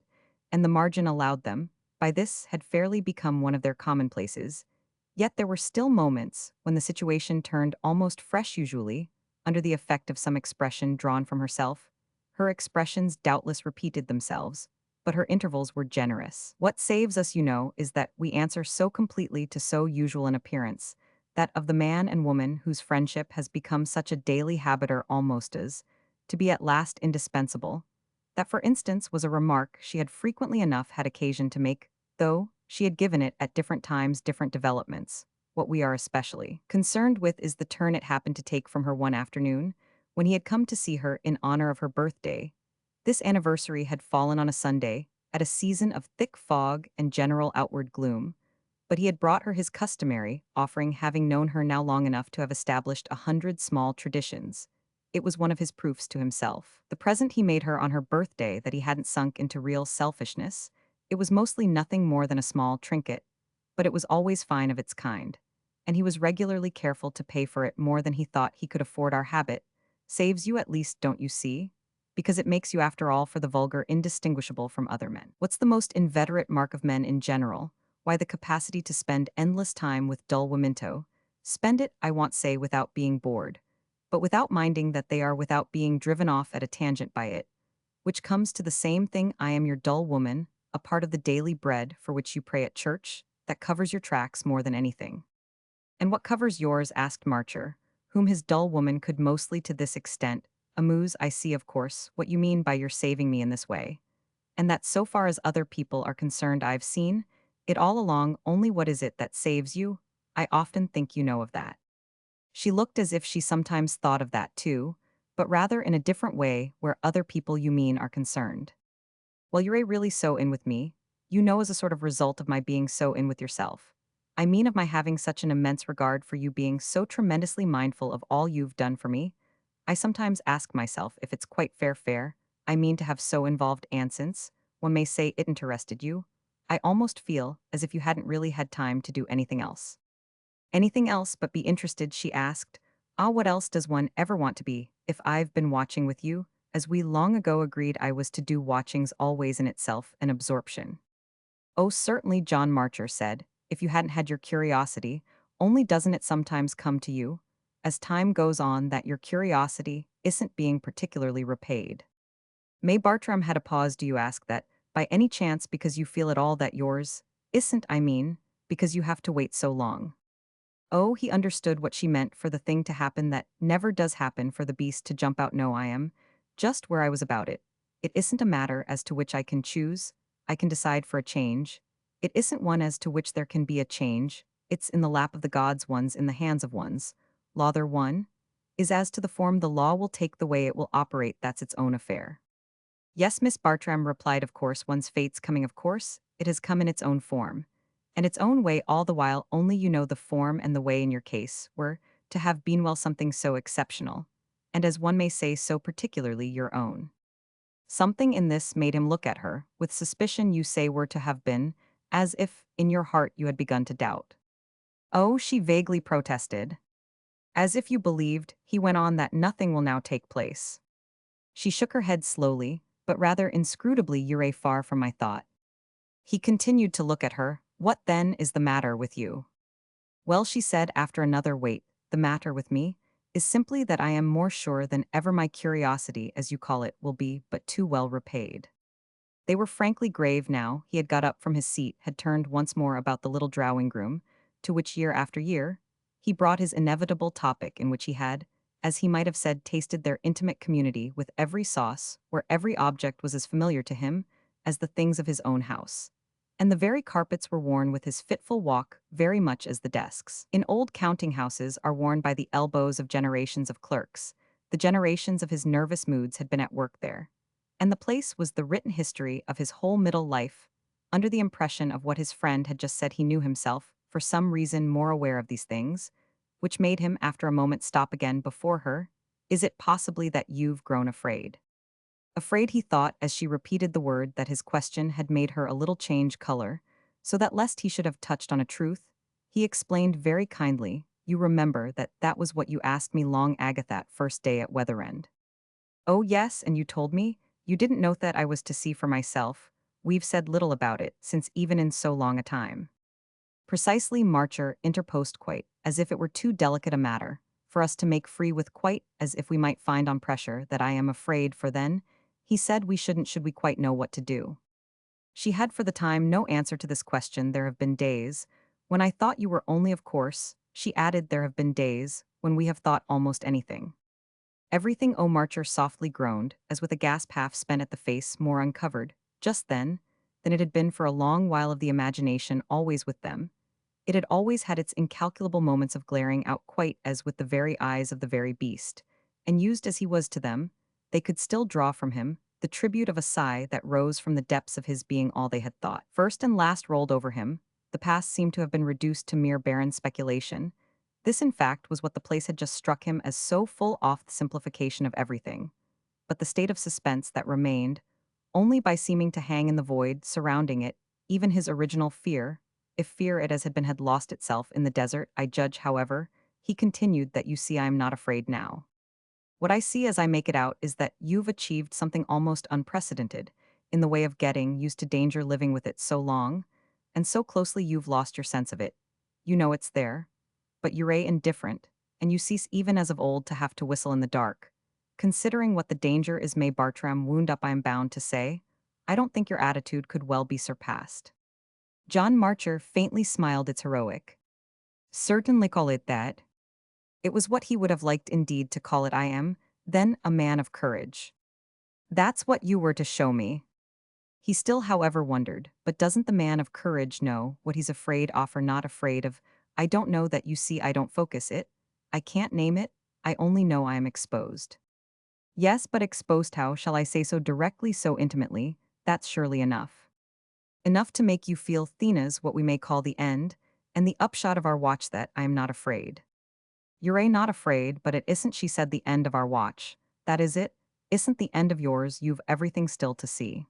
and the margin allowed them, by this had fairly become one of their commonplaces. Yet there were still moments when the situation turned almost fresh usually, under the effect of some expression drawn from herself. Her expressions doubtless repeated themselves, but her intervals were generous. What saves us, is that we answer so completely to so usual an appearance, that of the man and woman whose friendship has become such a daily habiter almost as, to be at last indispensable, that for instance was a remark she had frequently enough had occasion to make, though she had given it at different times different developments. What we are especially concerned with is the turn it happened to take from her one afternoon, when he had come to see her in honor of her birthday. This anniversary had fallen on a Sunday, at a season of thick fog and general outward gloom, but he had brought her his customary offering, having known her now long enough to have established 100 small traditions. It was one of his proofs to himself. The present he made her on her birthday that he hadn't sunk into real selfishness. It was mostly nothing more than a small trinket, but it was always fine of its kind, and he was regularly careful to pay for it more than he thought he could afford. Our habit saves you at least, don't you see? Because it makes you after all for the vulgar indistinguishable from other men. What's the most inveterate mark of men in general? Why, the capacity to spend endless time with dull women. Spend it, I won't say without being bored, but without minding that they are, without being driven off at a tangent by it, which comes to the same thing. I am your dull woman, a part of the daily bread for which you pray at church, that covers your tracks more than anything. And what covers yours? Asked Marcher, whom his dull woman could mostly to this extent amuse. I see, of course, what you mean by your saving me in this way, and that so far as other people are concerned I've seen it all along. Only what is it that saves you? I often think you know of that. She looked as if she sometimes thought of that too, but rather in a different way where other people you mean are concerned. Well, you're really so in with me, as a sort of result of my being so in with yourself. I mean of my having such an immense regard for you, being so tremendously mindful of all you've done for me. I sometimes ask myself if it's quite fair. I mean to have so involved, and since one may say it interested you, I almost feel as if you hadn't really had time to do anything else. Anything else but be interested, she asked. Ah, what else does one ever want to be, if I've been watching with you, as we long ago agreed I was to do? Watching's always in itself an absorption. Oh, certainly, John Marcher said, if you hadn't had your curiosity, only doesn't it sometimes come to you, as time goes on, that your curiosity isn't being particularly repaid? May Bartram had a pause. Do you ask that, by any chance, because you feel at all that yours isn't, I mean, because you have to wait so long? Oh, he understood what she meant, for the thing to happen that never does happen, for the beast to jump out. No, I am just where I was about it. It isn't a matter as to which I can choose, I can decide for a change. It isn't one as to which there can be a change, it's in the lap of the gods, one's in the hands of one's. Law there one is as to the form the law will take, the way it will operate, that's its own affair. Yes, Miss Bartram replied, of course one's fate's coming, of course, it has come in its own form and its own way all the while, only the form and the way in your case were to have been well something so exceptional, and as one may say so particularly your own. Something in this made him look at her, with suspicion you say were to have been, as if, in your heart you had begun to doubt. Oh, she vaguely protested. As if you believed, he went on, that nothing will now take place. She shook her head slowly, but rather inscrutably. You're far from my thought. He continued to look at her. What then is the matter with you? Well, she said after another wait, the matter with me is simply that I am more sure than ever my curiosity, as you call it, will be but too well repaid. They were frankly grave now. He had got up from his seat, had turned once more about the little drawing room, to which year after year he brought his inevitable topic, in which he had, as he might have said, tasted their intimate community with every sauce, where every object was as familiar to him as the things of his own house. And the very carpets were worn with his fitful walk very much as the desks in old counting houses are worn by the elbows of generations of clerks. The generations of his nervous moods had been at work there, and the place was the written history of his whole middle life. Under the impression of what his friend had just said, he knew himself, for some reason, more aware of these things, which made him, after a moment, stop again before her. Is it possibly that you've grown afraid? Afraid, he thought, as she repeated the word that his question had made her a little change color, so that lest he should have touched on a truth, he explained very kindly, you remember that was what you asked me long ago that first day at Weatherend. Oh yes, and you told me, you didn't know that I was to see for myself. We've said little about it, since even in so long a time. Precisely, Marcher interposed, quite as if it were too delicate a matter for us to make free with, quite as if we might find on pressure that I am afraid, for then, he said, we shouldn't should we quite know what to do. She had for the time no answer to this question. There have been days when I thought you were only, of course, she added, there have been days when we have thought almost anything. Everything. Oh, Marcher softly groaned, as with a gasp half spent at the face more uncovered, just then, than it had been for a long while of the imagination always with them. It had always had its incalculable moments of glaring out, quite as with the very eyes of the very beast, and used as he was to them, they could still draw from him the tribute of a sigh that rose from the depths of his being. All they had thought, first and last, rolled over him. The past seemed to have been reduced to mere barren speculation. This, in fact, was what the place had just struck him as, so full off the simplification of everything. But the state of suspense that remained, only by seeming to hang in the void surrounding it, even his original fear, if fear it as had been, had lost itself in the desert. I judge, however, he continued, that you see I am not afraid now. What I see as I make it out is that you've achieved something almost unprecedented in the way of getting used to danger, living with it so long, and so closely you've lost your sense of it. You know it's there, but you're indifferent, and you cease even as of old to have to whistle in the dark. Considering what the danger is, may Bartram wound up, I am bound to say, I don't think your attitude could well be surpassed. John Marcher faintly smiled. It's heroic. Certainly call it that. It was what he would have liked indeed to call it. I am, then, a man of courage. That's what you were to show me. He still, however, wondered, but doesn't the man of courage know what he's afraid of or not afraid of? I don't know that, you see. I don't focus it. I can't name it. I only know I am exposed. Yes, but exposed how? Shall I say so directly, so intimately? That's surely enough. Enough to make you feel Thena's what we may call the end, and the upshot of our watch, that I am not afraid. You're not afraid, but it isn't, she said, the end of our watch. That is it. Isn't the end of yours. You've everything still to see.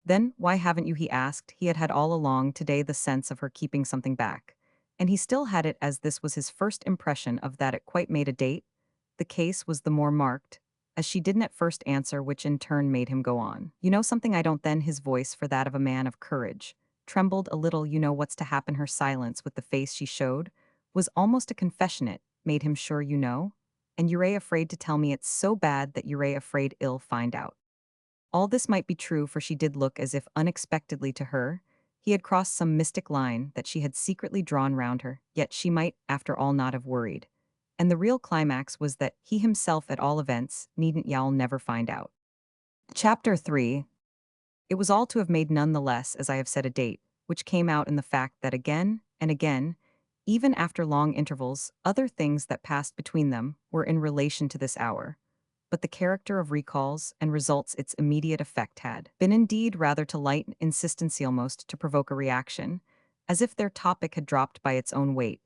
Then, why haven't you? He asked. He had had all along today the sense of her keeping something back. And he still had it, as this was his first impression of that it quite made a date. The case was the more marked, as she didn't at first answer, which in turn made him go on. You know something I don't. Then his voice, for that of a man of courage, trembled a little. You know what's to happen. Her silence, with the face she showed, was almost a confession. It made him sure you know. And you're afraid to tell me. It's so bad that you're afraid I'll find out. All this might be true, for she did look as if unexpectedly to her he had crossed some mystic line that she had secretly drawn round her, yet she might, after all, not have worried. And the real climax was that he himself, at all events, needn't. Y'all never find out. Chapter 3. It was all to have made none the less, as I have said, a date, which came out in the fact that again and again, even after long intervals, other things that passed between them were in relation to this hour. But the character of recalls and results its immediate effect had been indeed rather to light insistency, almost to provoke a reaction, as if their topic had dropped by its own weight.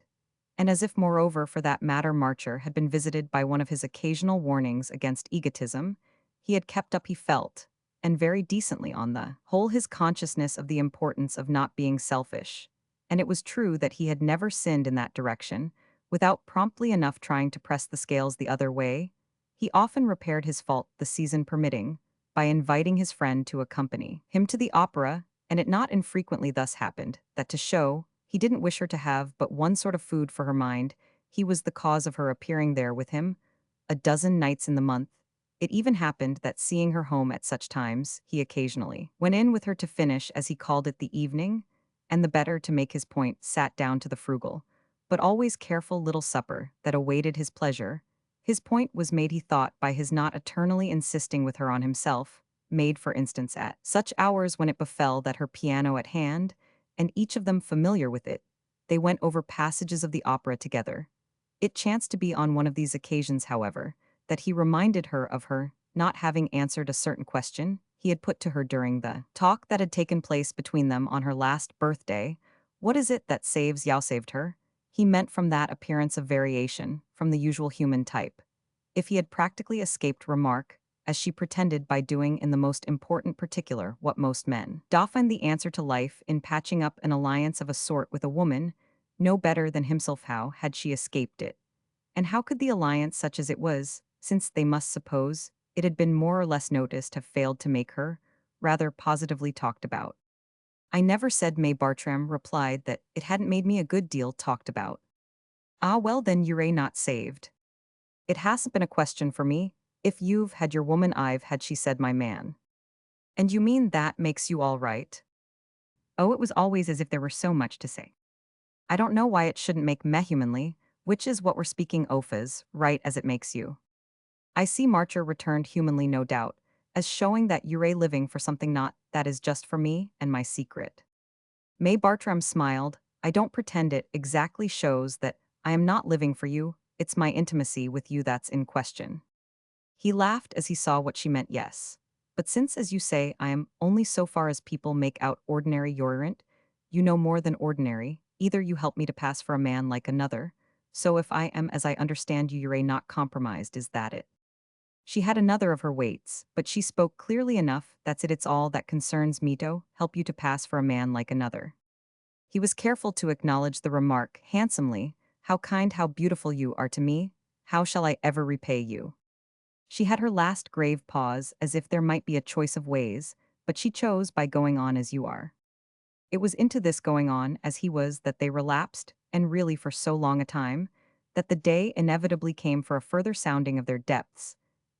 And as if moreover for that matter Marcher had been visited by one of his occasional warnings against egotism, he had kept up he felt, and very decently on the whole his consciousness of the importance of not being selfish. And it was true that he had never sinned in that direction, without promptly enough trying to press the scales the other way. He often repaired his fault, the season permitting, by inviting his friend to accompany him to the opera, and it not infrequently thus happened that to show he didn't wish her to have but one sort of food for her mind, he was the cause of her appearing there with him a dozen nights in the month. It even happened that seeing her home at such times, he occasionally went in with her to finish, as he called it, the evening, and the better to make his point, sat down to the frugal, but always careful little supper that awaited his pleasure. His point was made, he thought, by his not eternally insisting with her on himself, made, for instance, at such hours when it befell that her piano at hand, and each of them familiar with it, they went over passages of the opera together. It chanced to be on one of these occasions, however, that he reminded her of her not having answered a certain question he had put to her during the talk that had taken place between them on her last birthday. What is it that saves Yao saved her? He meant from that appearance of variation from the usual human type. If he had practically escaped remark, as she pretended by doing in the most important particular what most men do find the answer to life in patching up an alliance of a sort with a woman, no better than himself, how had she escaped it? And how could the alliance, such as it was, since they must suppose it had been more or less noticed, have failed to make her rather positively talked about? I never said, May Bartram replied, that it hadn't made me a good deal talked about. Ah, well then, you're not saved. It hasn't been a question for me. If you've had your woman, I've had, she said, my man. And you mean that makes you all right? Oh, it was always as if there were so much to say. I don't know why it shouldn't make me humanly, which is what we're speaking of as, right as it makes you. I see, Marcher returned humanly, no doubt, as showing that you're living for something not that is just for me and my secret. May Bartram smiled. I don't pretend it exactly shows that I am not living for you, it's my intimacy with you that's in question. He laughed as he saw what she meant. Yes. But since, as you say, I am only so far as people make out ordinary, you're you know more than ordinary, either you help me to pass for a man like another, so if I am, as I understand you, you're not compromised, is that it? She had another of her weights, but she spoke clearly enough. That's it, it's all that concerns me to help you to pass for a man like another. He was careful to acknowledge the remark handsomely. How kind, how beautiful you are to me. How shall I ever repay you? She had her last grave pause, as if there might be a choice of ways, but she chose by going on as you are. It was into this going on as he was that they relapsed, and really for so long a time, that the day inevitably came for a further sounding of their depths,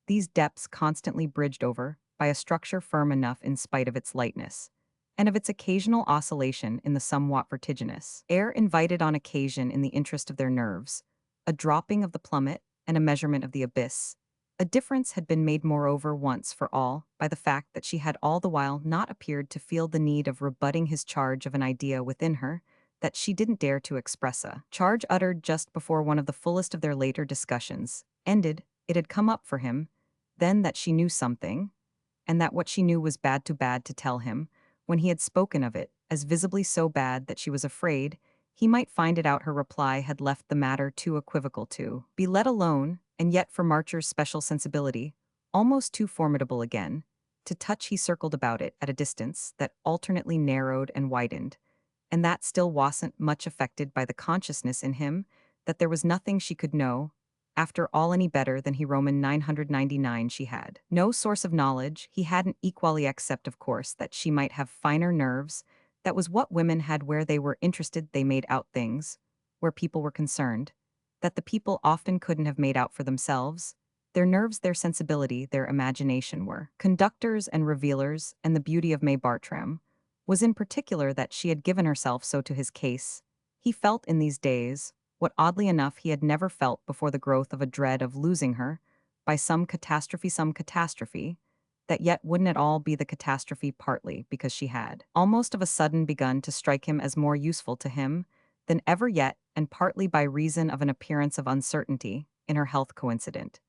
these depths constantly bridged over by a structure firm enough in spite of its lightness, and of its occasional oscillation in the somewhat vertiginous air invited on occasion in the interest of their nerves, a dropping of the plummet and a measurement of the abyss. A difference had been made moreover once for all by the fact that she had all the while not appeared to feel the need of rebutting his charge of an idea within her, that she didn't dare to express a charge uttered just before one of the fullest of their later discussions ended. It had come up for him then that she knew something, and that what she knew was bad to tell him, when he had spoken of it, as visibly so bad that she was afraid he might find it out. Her reply had left the matter too equivocal to be let alone, and yet for Marcher's special sensibility, almost too formidable again. To touch he circled about it at a distance that alternately narrowed and widened, and that still wasn't much affected by the consciousness in him that there was nothing she could know, after all, any better than he Roman 999 she had. No source of knowledge he hadn't equally, except of course that she might have finer nerves. That was what women had where they were interested they made out things, where people were concerned, that the people often couldn't have made out for themselves. Their nerves, their sensibility, their imagination were conductors and revealers, and the beauty of May Bartram was in particular that she had given herself so to his case. He felt in these days what oddly enough he had never felt before, the growth of a dread of losing her by some catastrophe, that yet wouldn't at all be the catastrophe, partly because she had almost of a sudden begun to strike him as more useful to him than ever yet, and partly by reason of an appearance of uncertainty in her health coincident.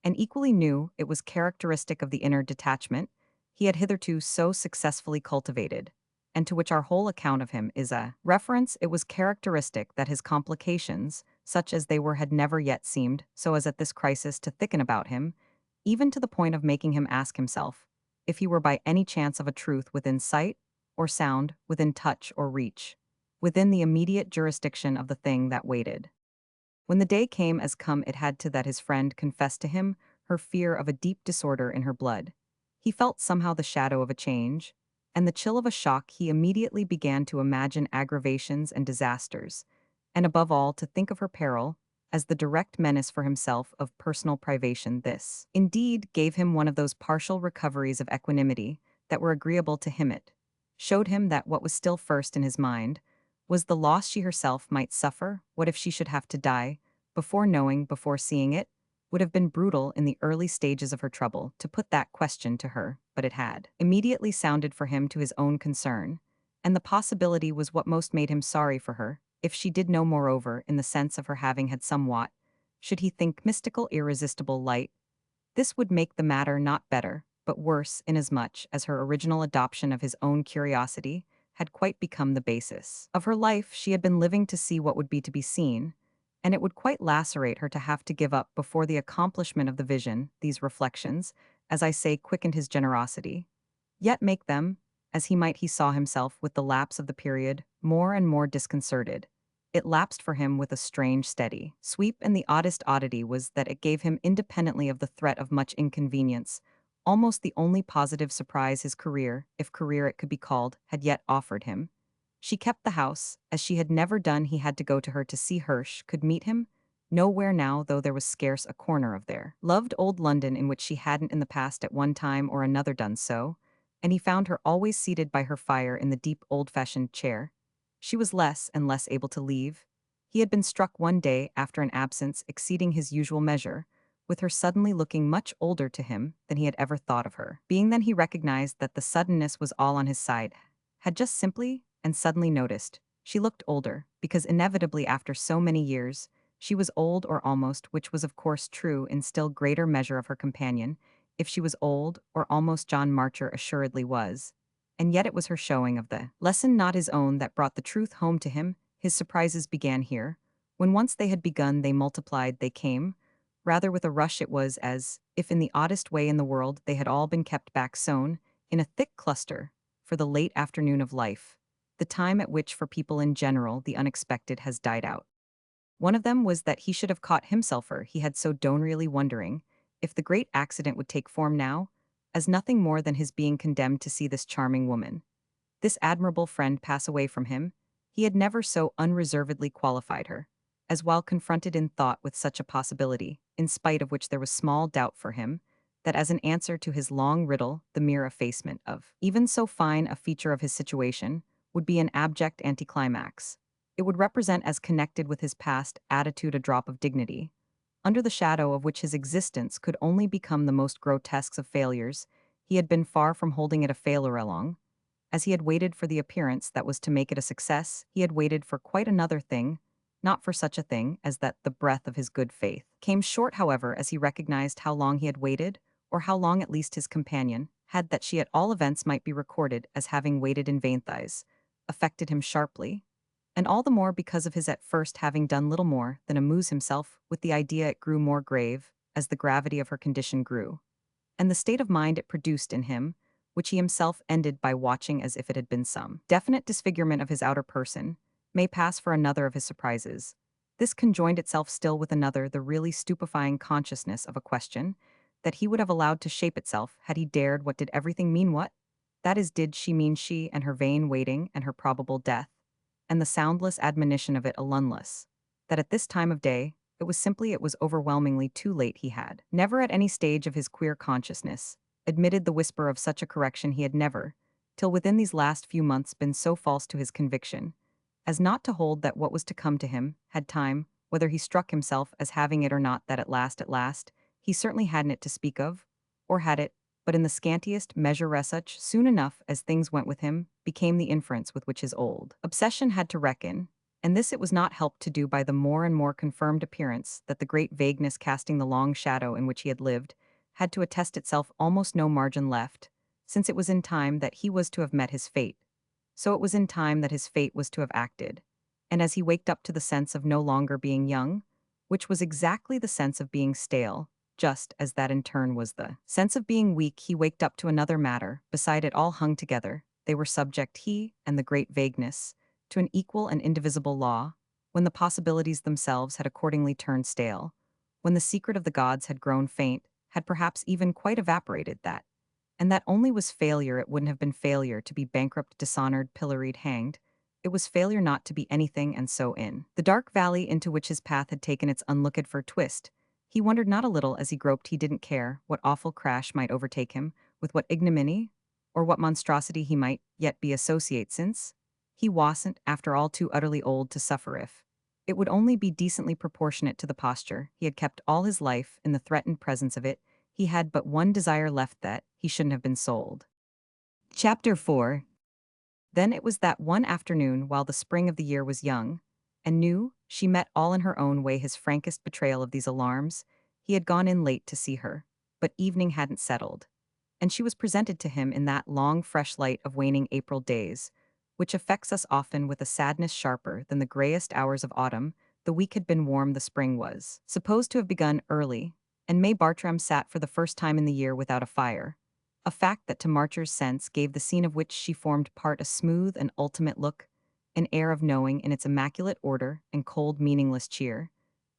And equally new, it was characteristic of the inner detachment he had hitherto so successfully cultivated, and to which our whole account of him is a reference. It was characteristic that his complications, such as they were had never yet seemed, so as at this crisis to thicken about him, even to the point of making him ask himself if he were by any chance of a truth within sight or sound, within touch or reach, within the immediate jurisdiction of the thing that waited. When the day came as come it had to that his friend confessed to him her fear of a deep disorder in her blood. He felt somehow the shadow of a change, and the chill of a shock. He immediately began to imagine aggravations and disasters, and above all to think of her peril as the direct menace for himself of personal privation. This, indeed, gave him one of those partial recoveries of equanimity that were agreeable to him. It showed him that what was still first in his mind was the loss she herself might suffer. What if she should have to die, before knowing, before seeing it? Would have been brutal in the early stages of her trouble to put that question to her, but it had immediately sounded for him to his own concern, and the possibility was what most made him sorry for her, if she did know moreover in the sense of her having had somewhat, should he think mystical irresistible light. This would make the matter not better, but worse, inasmuch as her original adoption of his own curiosity had quite become the basis of her life. She had been living to see what would be to be seen, and it would quite lacerate her to have to give up before the accomplishment of the vision. These reflections, as I say, quickened his generosity, yet make them, as he might he saw himself with the lapse of the period, more and more disconcerted. It lapsed for him with a strange steady sweep, and the oddest oddity was that it gave him, independently of the threat of much inconvenience, almost the only positive surprise his career, if career it could be called, had yet offered him. She kept the house, as she had never done. He had to go to her to see Hirsch, could meet him nowhere now, though there was scarce a corner of their loved old London in which she hadn't in the past at one time or another done so, and he found her always seated by her fire in the deep old-fashioned chair. She was less and less able to leave. He had been struck one day, after an absence exceeding his usual measure, with her suddenly looking much older to him than he had ever thought of her. Being then he recognized that the suddenness was all on his side, had just simply and suddenly noticed she looked older, because inevitably after so many years, she was old or almost, which was of course true in still greater measure of her companion. If she was old or almost, John Marcher assuredly was. And yet it was her showing of the lesson, not his own, that brought the truth home to him. His surprises began here. When once they had begun, they multiplied, they came. Rather with a rush. It was as if in the oddest way in the world they had all been kept back, sewn in a thick cluster, for the late afternoon of life, the time at which for people in general the unexpected has died out. One of them was that he should have caught himself, or he had so really wondering if the great accident would take form now, as nothing more than his being condemned to see this charming woman, this admirable friend, pass away from him. He had never so unreservedly qualified her, as while confronted in thought with such a possibility, in spite of which there was small doubt for him, that as an answer to his long riddle, the mere effacement of even so fine a feature of his situation would be an abject anticlimax. It would represent as connected with his past attitude a drop of dignity, under the shadow of which his existence could only become the most grotesque of failures. He had been far from holding it a failure long. As he had waited for the appearance that was to make it a success, he had waited for quite another thing, not for such a thing as that the breath of his good faith came short, however, as he recognized how long he had waited, or how long at least his companion had, that she at all events might be recorded as having waited in vain. Thighs affected him sharply, and all the more because of his at first having done little more than amuse himself with the idea. It grew more grave as the gravity of her condition grew, and the state of mind it produced in him, which he himself ended by watching as if it had been some definite disfigurement of his outer person, may pass for another of his surprises. This conjoined itself still with another, the really stupefying consciousness of a question that he would have allowed to shape itself had he dared. What did everything mean? What, that is, did she mean she and her vain waiting and her probable death? And the soundless admonition of it alunless, that at this time of day, it was overwhelmingly too late. He had never at any stage of his queer consciousness admitted the whisper of such a correction. He had never, till within these last few months, been so false to his conviction as not to hold that what was to come to him had time, whether he struck himself as having it or not. That at last, he certainly hadn't it to speak of, or had it, but in the scantiest measure. Such, soon enough as things went with him, became the inference with which his old obsession had to reckon, and this it was not helped to do by the more and more confirmed appearance that the great vagueness casting the long shadow in which he had lived had to attest itself almost no margin left, since it was in time that he was to have met his fate. So it was in time that his fate was to have acted, and as he waked up to the sense of no longer being young, which was exactly the sense of being stale, just as that in turn was the sense of being weak, he waked up to another matter, beside it all hung together. They were subject, he and the great vagueness, to an equal and indivisible law, when the possibilities themselves had accordingly turned stale, when the secret of the gods had grown faint, had perhaps even quite evaporated that. And that only was failure. It wouldn't have been failure to be bankrupt, dishonored, pilloried, hanged. It was failure not to be anything, and so in the dark valley into which his path had taken its unlooked-for twist, he wondered not a little as he groped. He didn't care what awful crash might overtake him, with what ignominy or what monstrosity he might yet be associate, since he wasn't, after all, too utterly old to suffer if it would only be decently proportionate to the posture he had kept all his life in the threatened presence of it. He had but one desire left, that he shouldn't have been sold. Chapter 4. Then it was that one afternoon while the spring of the year was young and new, she met all in her own way his frankest betrayal of these alarms. He had gone in late to see her, but evening hadn't settled, and she was presented to him in that long fresh light of waning April days, which affects us often with a sadness sharper than the grayest hours of autumn. The week had been warm, the spring was supposed to have begun early, and May Bartram sat for the first time in the year without a fire, a fact that to Marcher's sense gave the scene of which she formed part a smooth and ultimate look, an air of knowing in its immaculate order and cold meaningless cheer,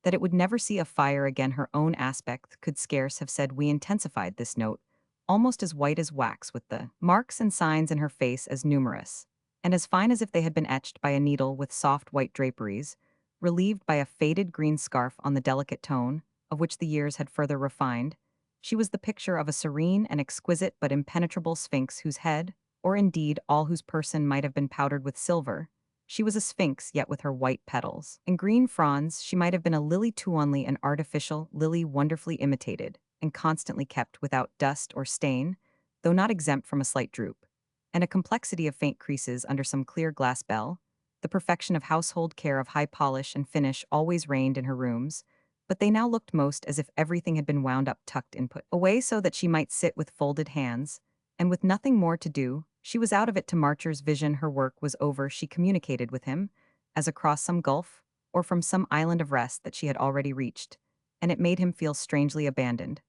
that it would never see a fire again. Her own aspect could scarce have said we intensified this note, almost as white as wax, with the marks and signs in her face as numerous, and as fine as if they had been etched by a needle with soft white draperies, relieved by a faded green scarf on the delicate tone, of which the years had further refined. She was the picture of a serene and exquisite but impenetrable sphinx whose head, or indeed all whose person, might have been powdered with silver. She was a sphinx, yet with her white petals and green fronds she might have been a lily, too only an artificial lily, wonderfully imitated, and constantly kept without dust or stain, though not exempt from a slight droop, and a complexity of faint creases under some clear glass bell. The perfection of household care, of high polish and finish, always reigned in her rooms, but they now looked most as if everything had been wound up, tucked and put away so that she might sit with folded hands, and with nothing more to do. She was out of it. To Marcher's vision her work was over. She communicated with him, as across some gulf, or from some island of rest that she had already reached, and it made him feel strangely abandoned.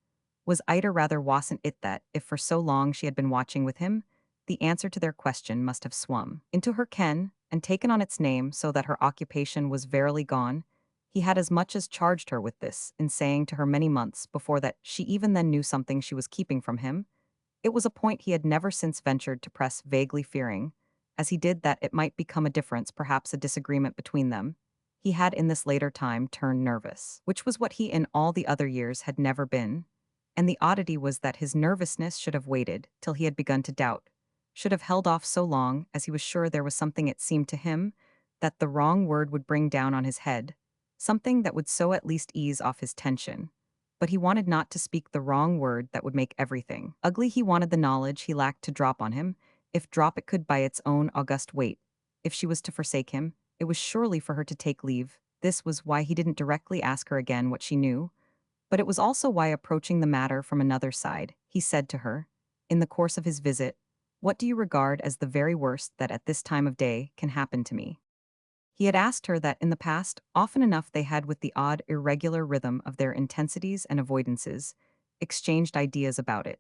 Was it, or rather wasn't it, that, if for so long she had been watching with him, the answer to their question must have swum into her ken and taken on its name, so that her occupation was verily gone? He had as much as charged her with this, in saying to her many months before that she even then knew something she was keeping from him. It was a point he had never since ventured to press, vaguely fearing, as he did, that it might become a difference, perhaps a disagreement between them. He had in this later time turned nervous, which was what he in all the other years had never been, and the oddity was that his nervousness should have waited till he had begun to doubt, should have held off so long, as he was sure there was something, it seemed to him, that the wrong word would bring down on his head, something that would so at least ease off his tension. But he wanted not to speak the wrong word that would make everything ugly. He wanted the knowledge he lacked to drop on him, if drop it could by its own august weight. If she was to forsake him, it was surely for her to take leave. This was why he didn't directly ask her again what she knew, but it was also why, approaching the matter from another side, he said to her, in the course of his visit, "What do you regard as the very worst that at this time of day can happen to me?" He had asked her that in the past, often enough they had, with the odd, irregular rhythm of their intensities and avoidances, exchanged ideas about it,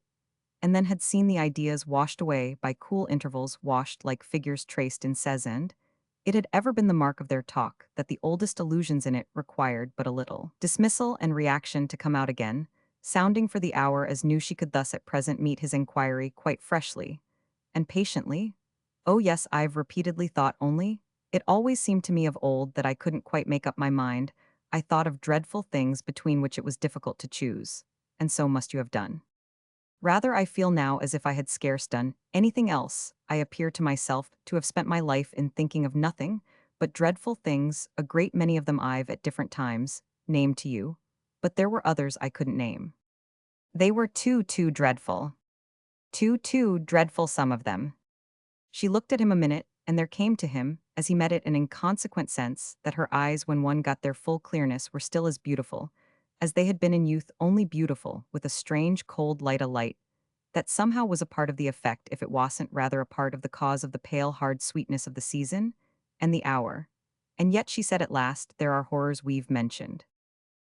and then had seen the ideas washed away by cool intervals, washed like figures traced in Cézanne. It had ever been the mark of their talk that the oldest allusions in it required but a little dismissal and reaction to come out again, sounding for the hour as new. She could thus at present meet his inquiry quite freshly and patiently. "Oh yes, I've repeatedly thought, only it always seemed to me of old that I couldn't quite make up my mind. I thought of dreadful things between which it was difficult to choose, and so must you have done. Rather, I feel now as if I had scarce done anything else. I appear to myself to have spent my life in thinking of nothing but dreadful things, a great many of them I've at different times named to you, but there were others I couldn't name. They were too dreadful. Too dreadful, some of them." She looked at him a minute, and there came to him, as he met it, an inconsequent sense that her eyes, when one got their full clearness, were still as beautiful as they had been in youth, only beautiful, with a strange cold light, a light that somehow was a part of the effect, if it wasn't rather a part of the cause, of the pale hard sweetness of the season and the hour. And yet she said at last, there are horrors we've mentioned.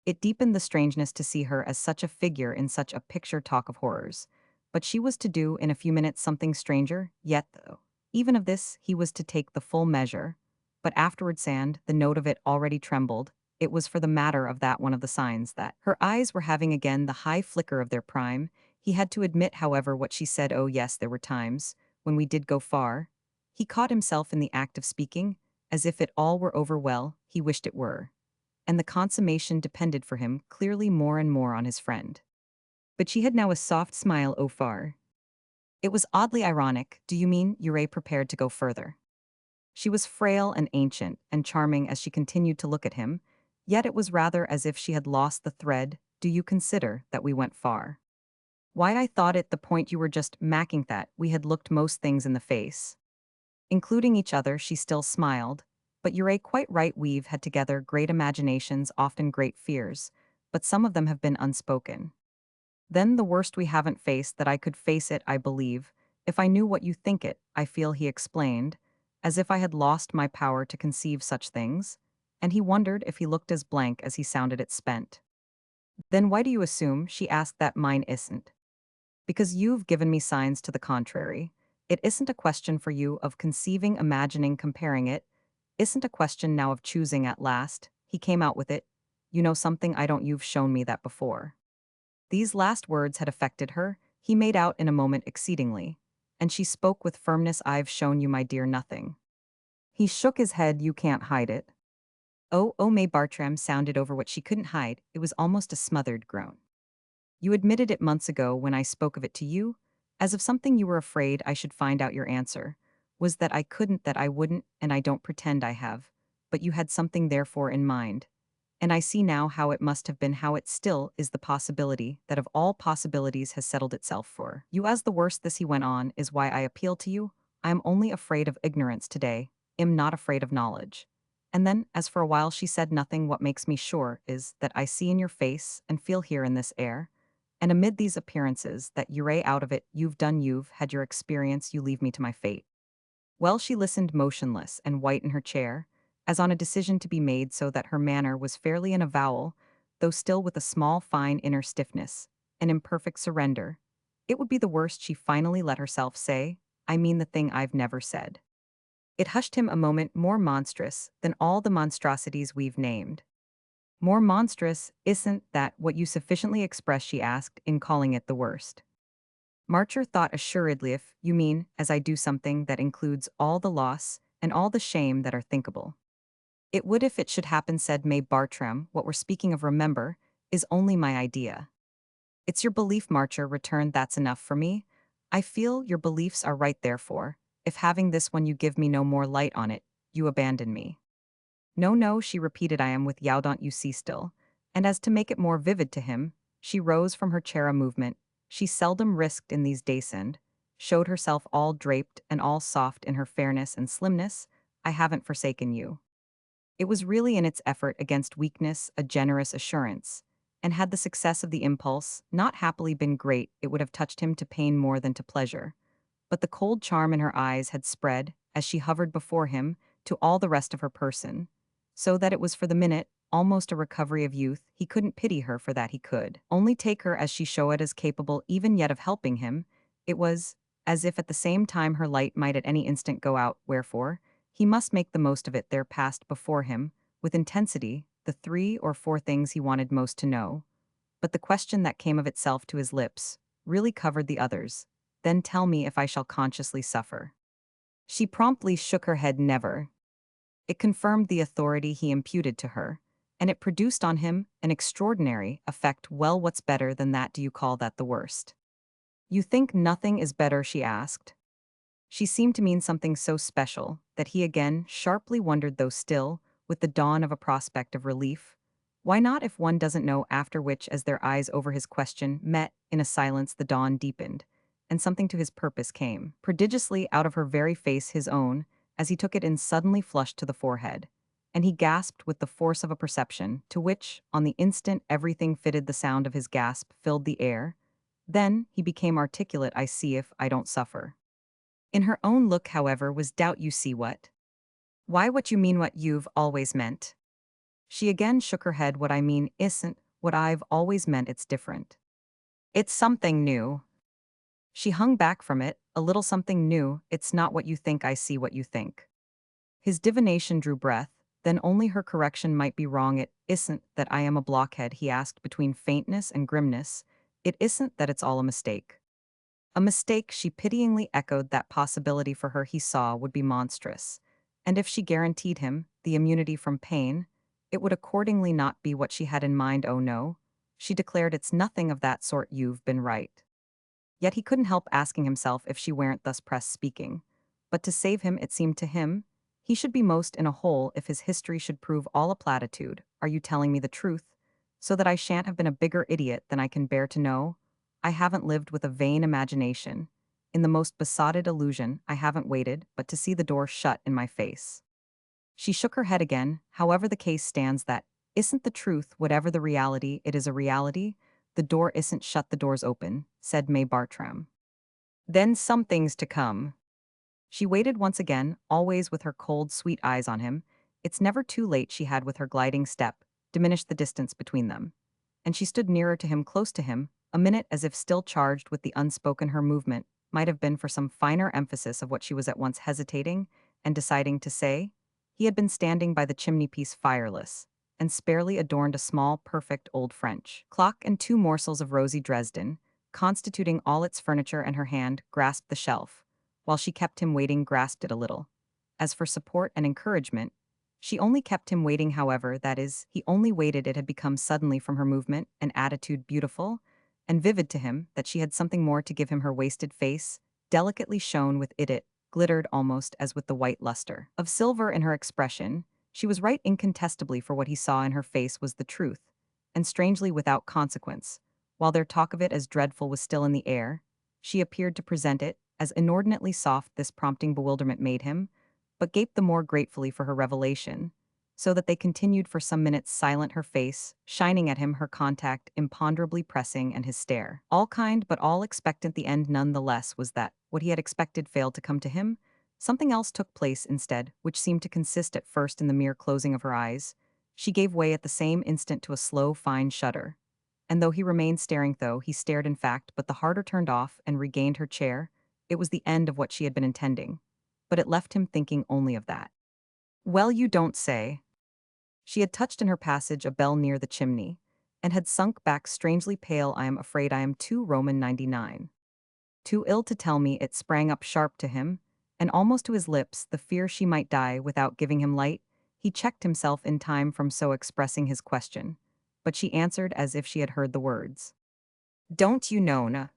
It deepened the strangeness to see her as such a figure in such a picture talk of horrors. But she was to do in a few minutes something stranger, yet though. Even of this he was to take the full measure. But afterward sand, the note of it already trembled. It was for the matter of that one of the signs that her eyes were having again the high flicker of their prime. He had to admit, however, what she said. Oh yes, there were times, when we did go far. He caught himself in the act of speaking, as if it all were over well, he wished it were. And the consummation depended for him clearly more and more on his friend. But she had now a soft smile far. It was oddly ironic. Do you mean Ure prepared to go further? She was frail and ancient and charming as she continued to look at him, yet it was rather as if she had lost the thread. Do you consider that we went far? Why, I thought it the point you were just macking that we had looked most things in the face. Including each other, she still smiled. But you're quite right, we've had together great imaginations, often great fears, but some of them have been unspoken. Then the worst we haven't faced that I could face it, I believe, if I knew what you think it, I feel, he explained, as if I had lost my power to conceive such things, and he wondered if he looked as blank as he sounded it spent. Then why do you assume, she asked, that mine isn't? Because you've given me signs to the contrary. It isn't a question for you of conceiving, imagining, comparing it. Isn't a question now of choosing at last. He came out with it. You know something I don't, you've shown me that before. These last words had affected her, he made out in a moment exceedingly. And she spoke with firmness. I've shown you, my dear, nothing. He shook his head. You can't hide it. Oh, May. Bartram sounded over what she couldn't hide. It was almost a smothered groan. You admitted it months ago when I spoke of it to you, as of something you were afraid I should find out. Your answer was that I couldn't, that I wouldn't, and I don't pretend I have. But you had something therefore in mind. And I see now how it must have been, how it still is, the possibility that of all possibilities has settled itself for you as the worst. This, he went on, is why I appeal to you. I am only afraid of ignorance today, am not afraid of knowledge. And then, as for a while she said nothing, what makes me sure is that I see in your face and feel here in this air, and amid these appearances, that you're out of it, you've done, you've had your experience, you leave me to my fate. Well, she listened motionless and white in her chair, as on a decision to be made, so that her manner was fairly an avowal, though still with a small fine inner stiffness, an imperfect surrender. It would be the worst, she finally let herself say, I mean the thing I've never said. It hushed him a moment. More monstrous than all the monstrosities we've named. More monstrous, isn't that what you sufficiently express, she asked, in calling it the worst? Marcher thought assuredly. If you mean, as I do, something that includes all the loss and all the shame that are thinkable. It would if it should happen, said May. Bartram, what we're speaking of, remember, is only my idea. It's your belief, Marcher returned. That's enough for me. I feel your beliefs are right, therefore, if having this one you give me no more light on it, you abandon me. No, she repeated, I am with you, don't you see still? And as to make it more vivid to him, she rose from her chair, a movement she seldom risked in these days, and showed herself all draped and all soft in her fairness and slimness. I haven't forsaken you. It was really in its effort against weakness a generous assurance, and had the success of the impulse not happily been great, it would have touched him to pain more than to pleasure. But the cold charm in her eyes had spread, as she hovered before him, to all the rest of her person, so that it was for the minute almost a recovery of youth. He couldn't pity her for that, he could only take her as she showed, as capable even yet of helping him. It was as if at the same time her light might at any instant go out, wherefore he must make the most of it. There passed before him, with intensity, the 3 or 4 things he wanted most to know. But the question that came of itself to his lips really covered the others. Then tell me if I shall consciously suffer. She promptly shook her head. Never. It confirmed the authority he imputed to her, and it produced on him an extraordinary effect. Well, what's better than that? Do you call that the worst? You think nothing is better? She asked. She seemed to mean something so special that he again sharply wondered, though still, with the dawn of a prospect of relief. Why not, if one doesn't know? After which, as their eyes over his question met in a silence, the dawn deepened, and something to his purpose came prodigiously out of her very face, his own, as he took it in, suddenly flushed to the forehead. And he gasped with the force of a perception, to which, on the instant, everything fitted. The sound of his gasp filled the air. Then he became articulate. I see if I don't suffer. In her own look, however, was doubt. You see what? Why what you mean what you've always meant? She again shook her head. What I mean isn't what I've always meant, it's different. It's something new. She hung back from it, a little something new, it's not what you think I see what you think. His divination drew breath, then only her correction might be wrong. It isn't that I am a blockhead, he asked between faintness and grimness. It isn't that it's all a mistake. A mistake, she pityingly echoed. That possibility for her he saw would be monstrous. And if she guaranteed him the immunity from pain, it would accordingly not be what she had in mind. Oh no, she declared, it's nothing of that sort, you've been right. Yet he couldn't help asking himself if she weren't thus pressed speaking. But to save him, it seemed to him, he should be most in a hole if his history should prove all a platitude. Are you telling me the truth? So that I shan't have been a bigger idiot than I can bear to know? I haven't lived with a vain imagination. In the most besotted illusion, I haven't waited but to see the door shut in my face. She shook her head again. However the case stands, that isn't the truth. Whatever the reality, it is a reality. The door isn't shut, the door's open, said May Bartram. Then something's to come. She waited once again, always with her cold, sweet eyes on him. It's never too late, she had, with her gliding step, diminished the distance between them. And she stood nearer to him, close to him, a minute, as if still charged with the unspoken. Her movement might have been for some finer emphasis of what she was at once hesitating and deciding to say. He had been standing by the chimney-piece, fireless, and sparely adorned a small, perfect old French clock and two morsels of rosy Dresden, constituting all its furniture, and her hand grasped the shelf, while she kept him waiting, grasped it a little. As for support and encouragement, she only kept him waiting. However, that is, he only waited. It had become suddenly, from her movement and attitude, beautiful and vivid to him, that she had something more to give him. Her wasted face delicately shone with it glittered almost as with the white luster of silver in her expression. She was right incontestably, for what he saw in her face was the truth, and strangely without consequence. While their talk of it as dreadful was still in the air, she appeared to present it as inordinately soft. This prompting bewilderment made him but gaped the more gratefully for her revelation, so that they continued for some minutes silent, her face shining at him, her contact imponderably pressing, and his stare all kind but all expectant. The end, none the less, was that what he had expected failed to come to him. Something else took place instead, which seemed to consist at first in the mere closing of her eyes. She gave way at the same instant to a slow, fine shudder. And though he remained staring, though he stared in fact, but the harder, turned off and regained her chair, it was the end of what she had been intending. But it left him thinking only of that. Well, you don't say. She had touched in her passage a bell near the chimney, and had sunk back strangely pale. I am afraid I am too Roman 99. Too ill to tell me. It sprang up sharp to him, and almost to his lips, the fear she might die without giving him light. He checked himself in time from so expressing his question, but she answered as if she had heard the words. Don't you know, na?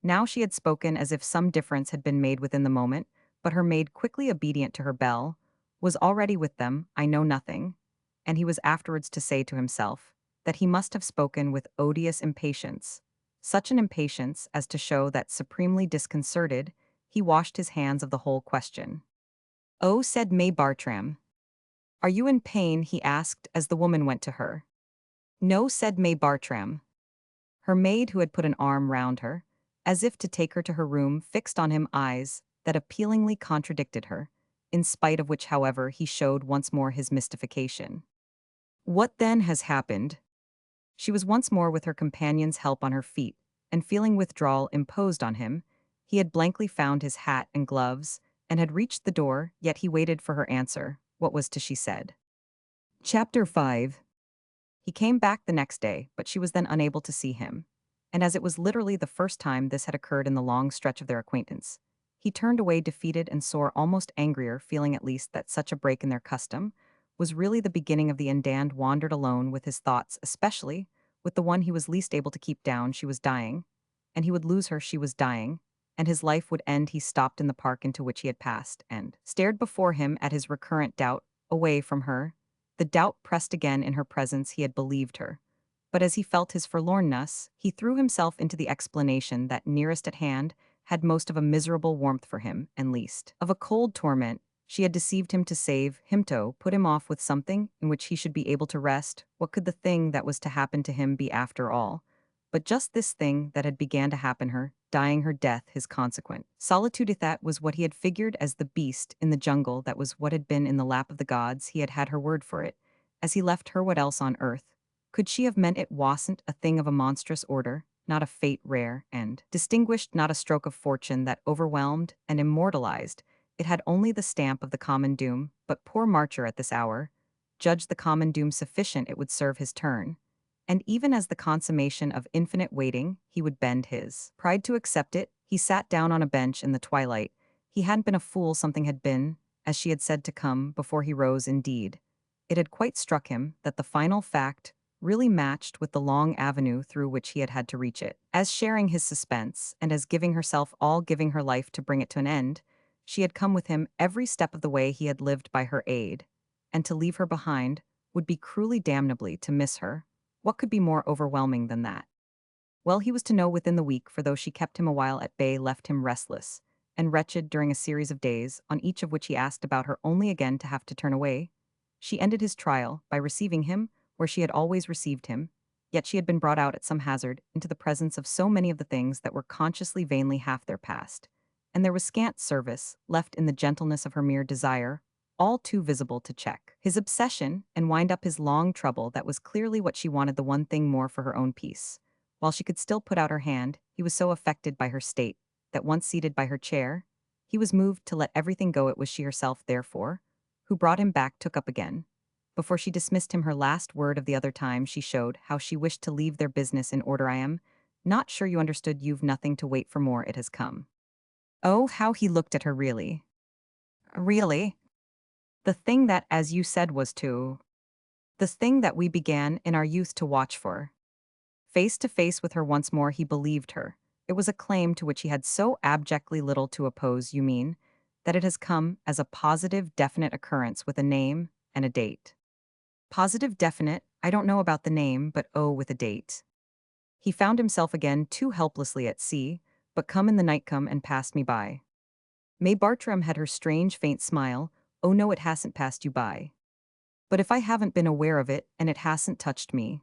Now she had spoken as if some difference had been made within the moment, but her maid, quickly obedient to her bell, was already with them. I know nothing. And he was afterwards to say to himself that he must have spoken with odious impatience, such an impatience as to show that, supremely disconcerted, he washed his hands of the whole question. Oh, said May Bartram. Are you in pain? He asked as the woman went to her. No, said May Bartram. Her maid, who had put an arm round her, as if to take her to her room, fixed on him eyes that appealingly contradicted her, in spite of which, however, he showed once more his mystification. What then has happened? She was once more with her companion's help on her feet, and feeling withdrawal imposed on him, he had blankly found his hat and gloves, and had reached the door, yet he waited for her answer. What was to she said? Chapter 5. He came back the next day, but she was then unable to see him. And as it was literally the first time this had occurred in the long stretch of their acquaintance, he turned away defeated and sore, almost angrier, feeling at least that such a break in their custom was really the beginning of the end. Dan wandered alone with his thoughts, especially with the one he was least able to keep down. She was dying, and he would lose her. She was dying, and his life would end. He stopped in the park into which he had passed, and stared before him at his recurrent doubt, away from her. The doubt pressed again in her presence. He had believed her. But as he felt his forlornness, he threw himself into the explanation that, nearest at hand, had most of a miserable warmth for him, and least of a cold torment. She had deceived him to save him, to put him off with something in which he should be able to rest. What could the thing that was to happen to him be after all? But just this thing that had began to happen her, dying her death his consequent. Solitude that was what he had figured as the beast in the jungle that was what had been in the lap of the gods he had had her word for it. As he left her what else on earth? Could she have meant it wasn't a thing of a monstrous order, not a fate rare and distinguished, not a stroke of fortune that overwhelmed and immortalized? It had only the stamp of the common doom, but poor Marcher at this hour judged the common doom sufficient it would serve his turn. And even as the consummation of infinite waiting, he would bend his pride to accept it. He sat down on a bench in the twilight. He hadn't been a fool, something had been, as she had said to come, before he rose indeed. It had quite struck him that the final fact really matched with the long avenue through which he had had to reach it. As sharing his suspense, and as giving herself all, giving her life to bring it to an end, she had come with him every step of the way. He had lived by her aid, and to leave her behind would be cruelly damnably to miss her. What could be more overwhelming than that? Well, he was to know within the week, for though she kept him a while at bay, left him restless and wretched during a series of days, on each of which he asked about her only again to have to turn away. She ended his trial by receiving him where she had always received him, yet she had been brought out at some hazard into the presence of so many of the things that were consciously vainly half their past, and there was scant service left in the gentleness of her mere desire, all too visible to check his obsession and wind up his long trouble. That was clearly what she wanted, the one thing more for her own peace. While she could still put out her hand, he was so affected by her state that once seated by her chair, he was moved to let everything go. It was she herself, therefore, who brought him back, took up again. Before she dismissed him, her last word of the other time, she showed how she wished to leave their business in order. I am not sure you understood. You've nothing to wait for more. It has come. Oh, how he looked at her. Really? Really? The thing that, as you said, was the thing that we began in our youth to watch for. Face to face with her once more, he believed her. It was a claim to which he had so abjectly little to oppose. You mean that it has come as a positive, definite occurrence with a name and a date? Positive, definite, I don't know about the name, but oh, with a date. He found himself again too helplessly at sea, but come in the night, come and passed me by. May Bartram had her strange, faint smile. Oh no, it hasn't passed you by. But if I haven't been aware of it, and it hasn't touched me.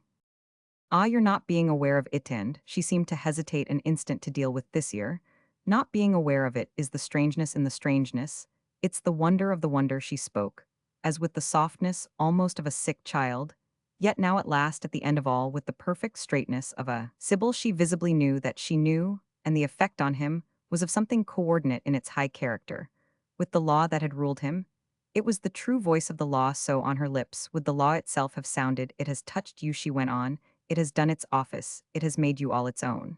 Ah, you're not being aware of it, and she seemed to hesitate an instant to deal with this year. Not being aware of it is the strangeness in the strangeness. It's the wonder of the wonder. She spoke, as with the softness almost of a sick child, yet now at last at the end of all with the perfect straightness of a Sibyl. She visibly knew that she knew, and the effect on him was of something coordinate in its high character with the law that had ruled him. It was the true voice of the law, so on her lips would the law itself have sounded. It has touched you, she went on. It has done its office. It has made you all its own.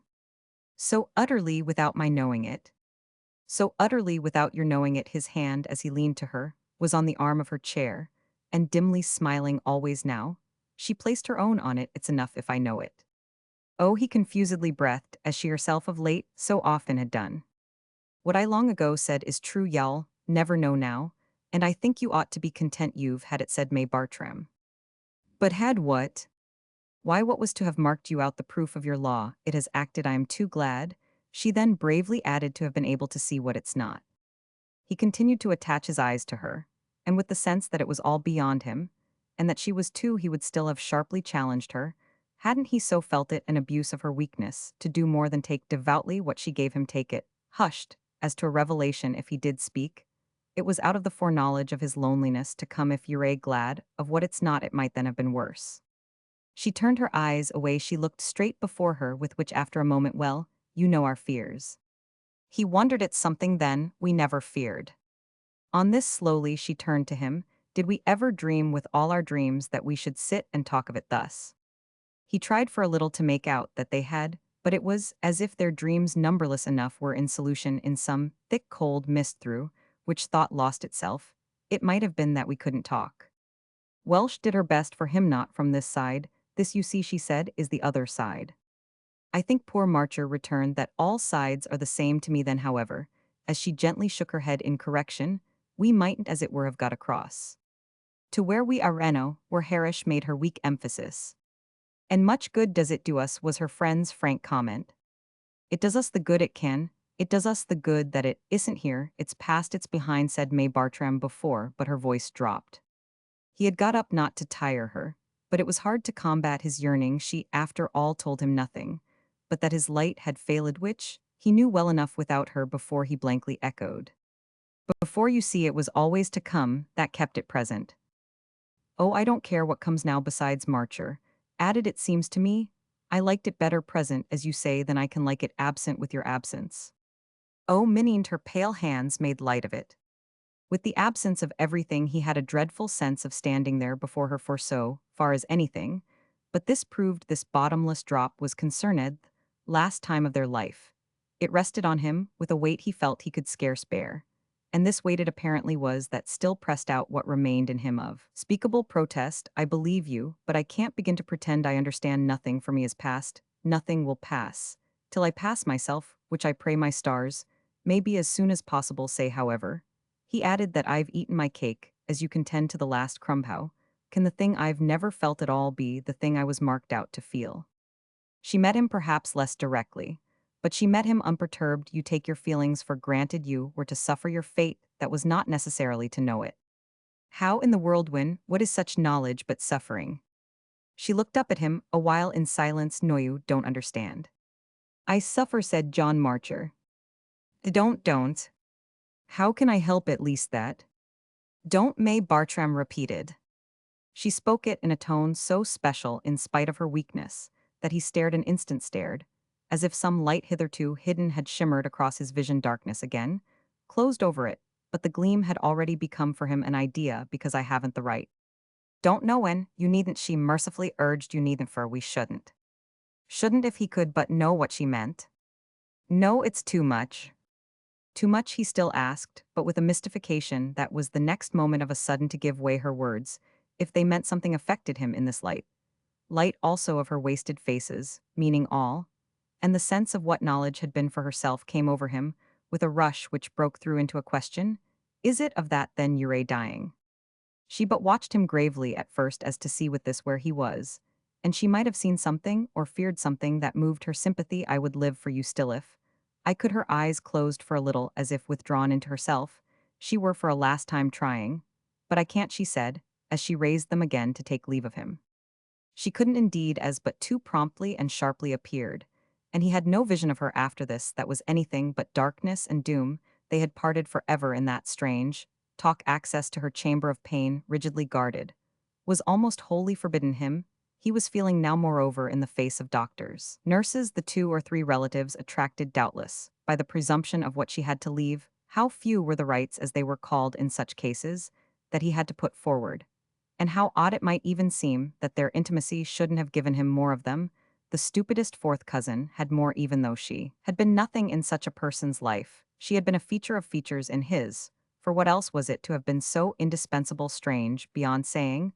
So utterly without my knowing it. So utterly without your knowing it. His hand, as he leaned to her, was on the arm of her chair, and dimly smiling always now, she placed her own on it. It's enough if I know it. Oh, he confusedly breathed, as she herself of late so often had done. What I long ago said is true, y'all never know now, and I think you ought to be content you've had it, said May Bartram. But had what? Why, what was to have marked you out the proof of your law? It has acted. I am too glad. She then bravely added, to have been able to see what it's not. He continued to attach his eyes to her, and with the sense that it was all beyond him, and that she was too, he would still have sharply challenged her. Hadn't he so felt it an abuse of her weakness to do more than take devoutly what she gave him, take it, hushed, as to a revelation if he did speak? It was out of the foreknowledge of his loneliness to come. If you're glad of what it's not, it might then have been worse. She turned her eyes away. She looked straight before her, with which after a moment, well, you know our fears. He wondered at something then we never feared. On this slowly she turned to him. Did we ever dream with all our dreams that we should sit and talk of it thus? He tried for a little to make out that they had, but it was as if their dreams, numberless enough, were in solution in some thick cold mist through which thought lost itself. It might have been that we couldn't talk. Welsh did her best for him. Not from this side. This, you see, she said, is the other side. I think poor Marcher returned that all sides are the same to me. Then, however, as she gently shook her head in correction, we mightn't as it were have got across to where we are eno, where Harish made her weak emphasis. And much good does it do us, was her friend's frank comment. It does us the good it can. It does us the good that it isn't here, it's past, it's behind, said May Bartram before, but her voice dropped. He had got up not to tire her, but it was hard to combat his yearning. She, after all, told him nothing, but that his light had failed, which, He knew well enough without her before he blankly echoed. But before you see it was always to come, that kept it present. Oh, I don't care what comes now besides Marcher. Added it seems to me, I liked it better present, as you say, than I can like it absent with your absence. Oh, Minnie, her pale hands made light of it. With the absence of everything, he had a dreadful sense of standing there before her for so far as anything, but this proved this bottomless drop was concerned, last time of their life. It rested on him with a weight he felt he could scarce bear. And this weight it apparently was that still pressed out what remained in him of speakable protest. I believe you, but I can't begin to pretend I understand. Nothing for me is past, nothing will pass. Till I pass myself, which I pray my stars, may be as soon as possible. Say, however, he added, that I've eaten my cake, as you contend to the last crumb. How can the thing I've never felt at all be the thing I was marked out to feel? She met him perhaps less directly, but she met him unperturbed. You take your feelings for granted. You were to suffer your fate, that was not necessarily to know it. How in the whirlwind, what is such knowledge but suffering? She looked up at him a while in silence. No, you don't understand. I suffer, said John Marcher. Don't. How can I help at least that? Don't, May Bartram repeated. She spoke it in a tone so special in spite of her weakness, that he stared an instant stared, as if some light hitherto hidden had shimmered across his vision. Darkness again closed over it, but the gleam had already become for him an idea. Because I haven't the right. Don't know when, you needn't, she mercifully urged. You needn't, for we shouldn't. Shouldn't if he could but know what she meant. No, it's too much. Too much, he still asked, but with a mystification that was the next moment of a sudden to give way her words, if they meant something affected him in this light. Light also of her wasted faces, meaning all, and the sense of what knowledge had been for herself came over him, with a rush which broke through into a question. Is it of that then you're dying? She but watched him gravely at first as to see with this where he was, and she might have seen something or feared something that moved her sympathy. I would live for you still if I could. Her eyes closed for a little as if withdrawn into herself, she were for a last time trying. But I can't, she said, as she raised them again to take leave of him. She couldn't indeed, as but too promptly and sharply appeared, and he had no vision of her after this that was anything but darkness and doom. They had parted forever in that strange talk. Access to her chamber of pain, rigidly guarded, was almost wholly forbidden him. He was feeling now, moreover, in the face of doctors, nurses, the 2 or 3 relatives attracted doubtless by the presumption of what she had to leave. How few were the rights, as they were called in such cases, that he had to put forward, and how odd it might even seem that their intimacy shouldn't have given him more of them. The stupidest fourth cousin had more, even though she had been nothing in such a person's life. She had been a feature of features in his, for what else was it to have been so indispensable? Strange, beyond saying,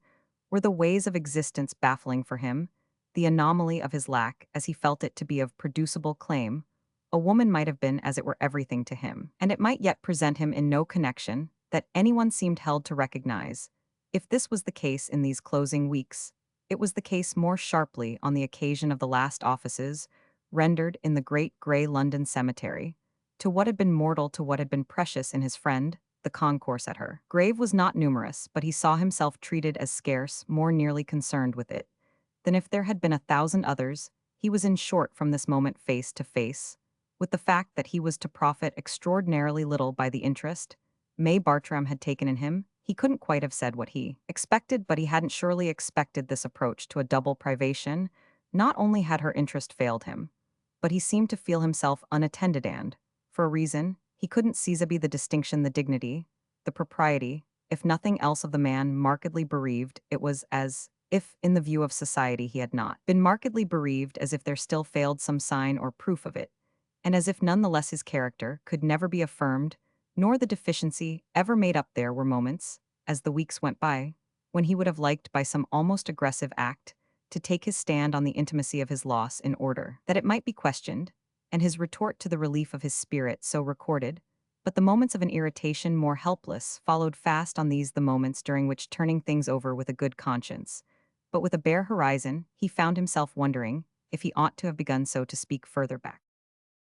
were the ways of existence baffling for him, the anomaly of his lack, as he felt it to be, of producible claim. A woman might have been, as it were, everything to him, and it might yet present him in no connection that anyone seemed held to recognize. If this was the case in these closing weeks, it was the case more sharply on the occasion of the last offices, rendered in the great grey London cemetery, to what had been mortal, to what had been precious in his friend. The concourse at her grave was not numerous, but he saw himself treated as scarce, more nearly concerned with it than if there had been 1,000 others. He was in short from this moment face to face with the fact that he was to profit extraordinarily little by the interest May Bartram had taken in him. He couldn't quite have said what he expected, but he hadn't surely expected this approach to a double privation. Not only had her interest failed him, but he seemed to feel himself unattended and, for a reason, he couldn't seize be the distinction, the dignity, the propriety, if nothing else, of the man markedly bereaved. It was as if, in the view of society, he had not been markedly bereaved, as if there still failed some sign or proof of it, and as if none the less his character could never be affirmed, nor the deficiency ever made up. There were moments, as the weeks went by, when he would have liked, by some almost aggressive act, to take his stand on the intimacy of his loss in order that it might be questioned, and his retort to the relief of his spirit so recorded. But the moments of an irritation more helpless followed fast on these, the moments during which, turning things over with a good conscience, but with a bare horizon, he found himself wondering if he ought to have begun, so to speak, further back.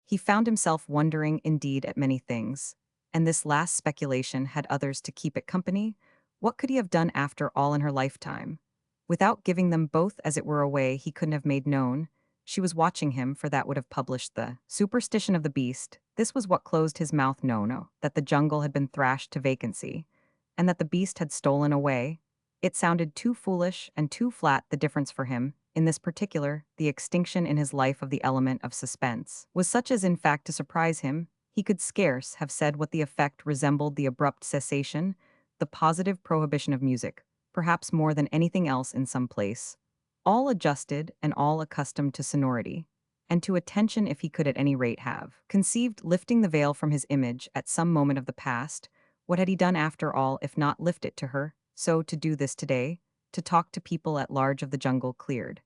He found himself wondering indeed at many things, and this last speculation had others to keep it company. What could he have done after all in her lifetime, without giving them both, as it were, away? He couldn't have made known She was watching him, for that would have published the superstition of the beast. This was what closed his mouth. No, that the jungle had been thrashed to vacancy, and that the beast had stolen away. It sounded too foolish and too flat. The difference for him, in this particular, the extinction in his life of the element of suspense, was such as in fact to surprise him. He could scarce have said what the effect resembled the abrupt cessation, the positive prohibition of music, perhaps more than anything else in some place, all adjusted and all accustomed to sonority, and to attention if he could at any rate have conceived lifting the veil from his image at some moment of the past. What had he done after all if not lift it to her? So to do this today, to talk to people at large of the jungle cleared,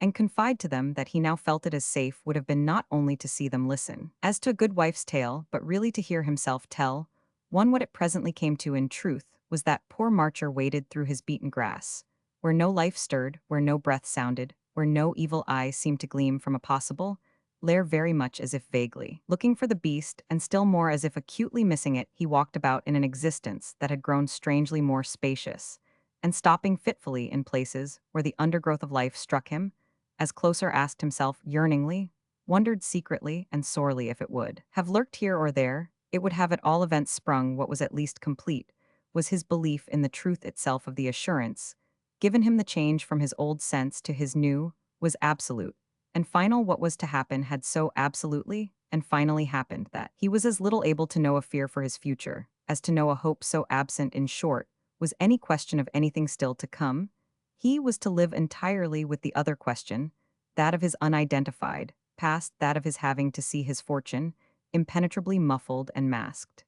and confide to them that he now felt it as safe would have been not only to see them listen, as to a good wife's tale, but really to hear himself tell one. What it presently came to in truth was that poor marcher waded through his beaten grass, where no life stirred, where no breath sounded, where no evil eye seemed to gleam from a possible lair, very much as if vaguely looking for the beast, and still more as if acutely missing it. He walked about in an existence that had grown strangely more spacious, and stopping fitfully in places where the undergrowth of life struck him, as closer asked himself yearningly, wondered secretly and sorely if it would have lurked here or there. It would have at all events sprung. What was at least complete was his belief in the truth itself of the assurance, given him the change from his old sense to his new, was absolute and final. What was to happen had so absolutely and finally happened that he was as little able to know a fear for his future as to know a hope so absent. In short, was any question of anything still to come? He was to live entirely with the other question, that of his unidentified past, that of his having to see his fortune impenetrably muffled and masked.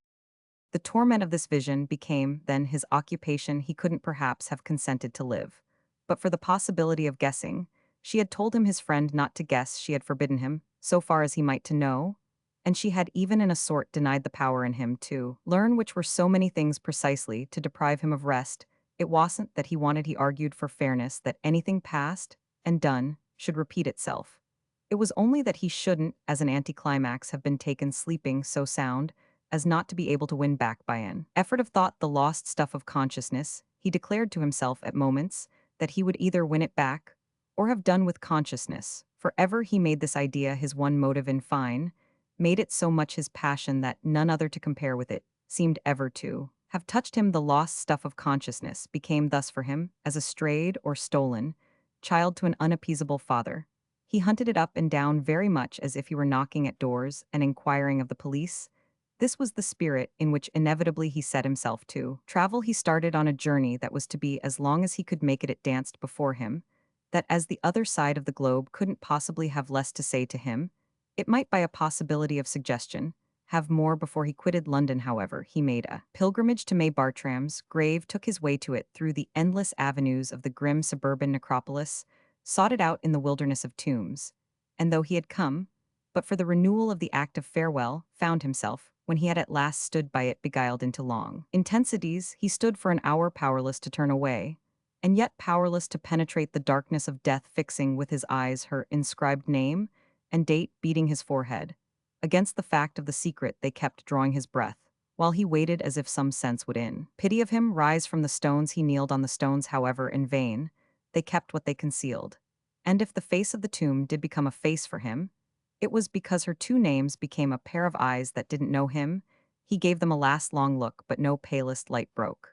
The torment of this vision became, then, his occupation. He couldn't perhaps have consented to live, but for the possibility of guessing. She had told him his friend not to guess. She had forbidden him, so far as he might, to know, and she had even in a sort denied the power in him to learn, which were so many things precisely to deprive him of rest. It wasn't that he wanted, he argued for fairness, that anything past and done should repeat itself. It was only that he shouldn't, as an anticlimax, have been taken sleeping so sound as not to be able to win back by an effort of thought the lost stuff of consciousness. He declared to himself at moments that he would either win it back or have done with consciousness. Forever he made this idea his one motive. In fine, made it so much his passion that none other to compare with it seemed ever to have touched him. The lost stuff of consciousness became thus for him as a strayed or stolen child to an unappeasable father. He hunted it up and down very much as if he were knocking at doors and inquiring of the police. This was the spirit in which inevitably he set himself to travel. He started on a journey that was to be as long as he could make it. It danced before him that as the other side of the globe couldn't possibly have less to say to him, it might, by a possibility of suggestion, have more. Before he quitted London, however, he made a pilgrimage to May Bartram's grave, took his way to it through the endless avenues of the grim suburban necropolis, sought it out in the wilderness of tombs, and though he had come but for the renewal of the act of farewell, found himself, when he had at last stood by it, beguiled into long intensities. He stood for an hour powerless to turn away, and yet powerless to penetrate the darkness of death, fixing with his eyes her inscribed name and date, beating his forehead against the fact of the secret they kept, drawing his breath, while he waited as if some sense would in pity of him rise from the stones. He kneeled on the stones, however, in vain. They kept what they concealed. And if the face of the tomb did become a face for him, it was because her two names became a pair of eyes that didn't know him. He gave them a last long look, but no palest light broke.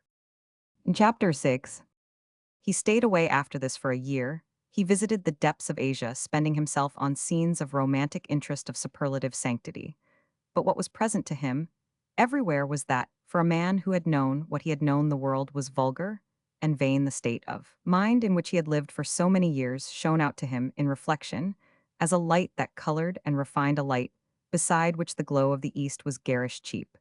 In Chapter 6, he stayed away after this for a year. He visited the depths of Asia, spending himself on scenes of romantic interest of superlative sanctity. But what was present to him everywhere was that, for a man who had known what he had known, the world was vulgar and vain. The state of mind in which he had lived for so many years shone out to him, in reflection, as a light that colored and refined a light, beside which the glow of the East was garish cheap.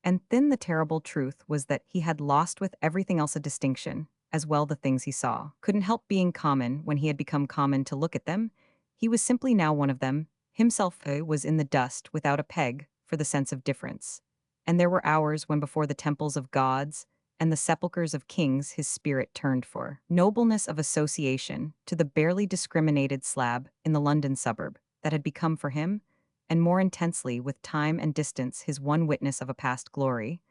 And then the terrible truth was that he had lost with everything else a distinction, as well the things he saw couldn't help being common when he had become common to look at them. He was simply now one of them. Himself was in the dust without a peg for the sense of difference. And there were hours when before the temples of gods and the sepulchres of kings his spirit turned for nobleness of association to the barely discriminated slab in the London suburb that had become for him, and more intensely with time and distance, his one witness of a past glory.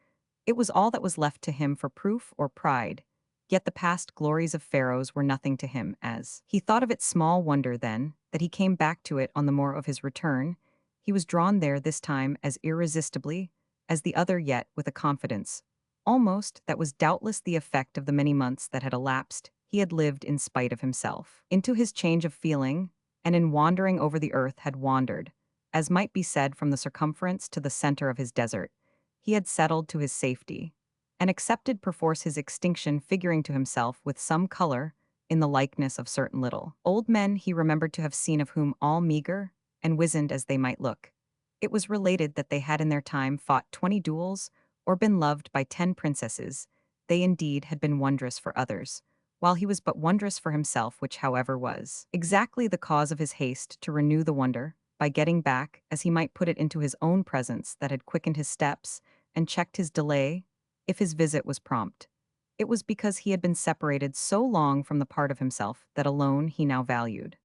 It was all that was left to him for proof or pride. Yet the past glories of pharaohs were nothing to him as he thought of it small wonder then that he came back to it on the morrow of his return. He was drawn there this time as irresistibly as the other, yet with a confidence almost that was doubtless the effect of the many months that had elapsed. He had lived in spite of himself. Into his change of feeling, and in wandering over the earth had wandered, as might be said from the circumference to the center of his desert. He had settled to his safety, and accepted perforce his extinction, figuring to himself with some color in the likeness of certain little old men he remembered to have seen, of whom all meager and wizened as they might look, it was related that they had in their time fought 20 duels or been loved by 10 princesses. They indeed had been wondrous for others, while he was but wondrous for himself, which however was exactly the cause of his haste to renew the wonder, by getting back, as he might put it, into his own presence that had quickened his steps and checked his delay if his visit was prompt. It was because he had been separated so long from the part of himself that alone he now valued.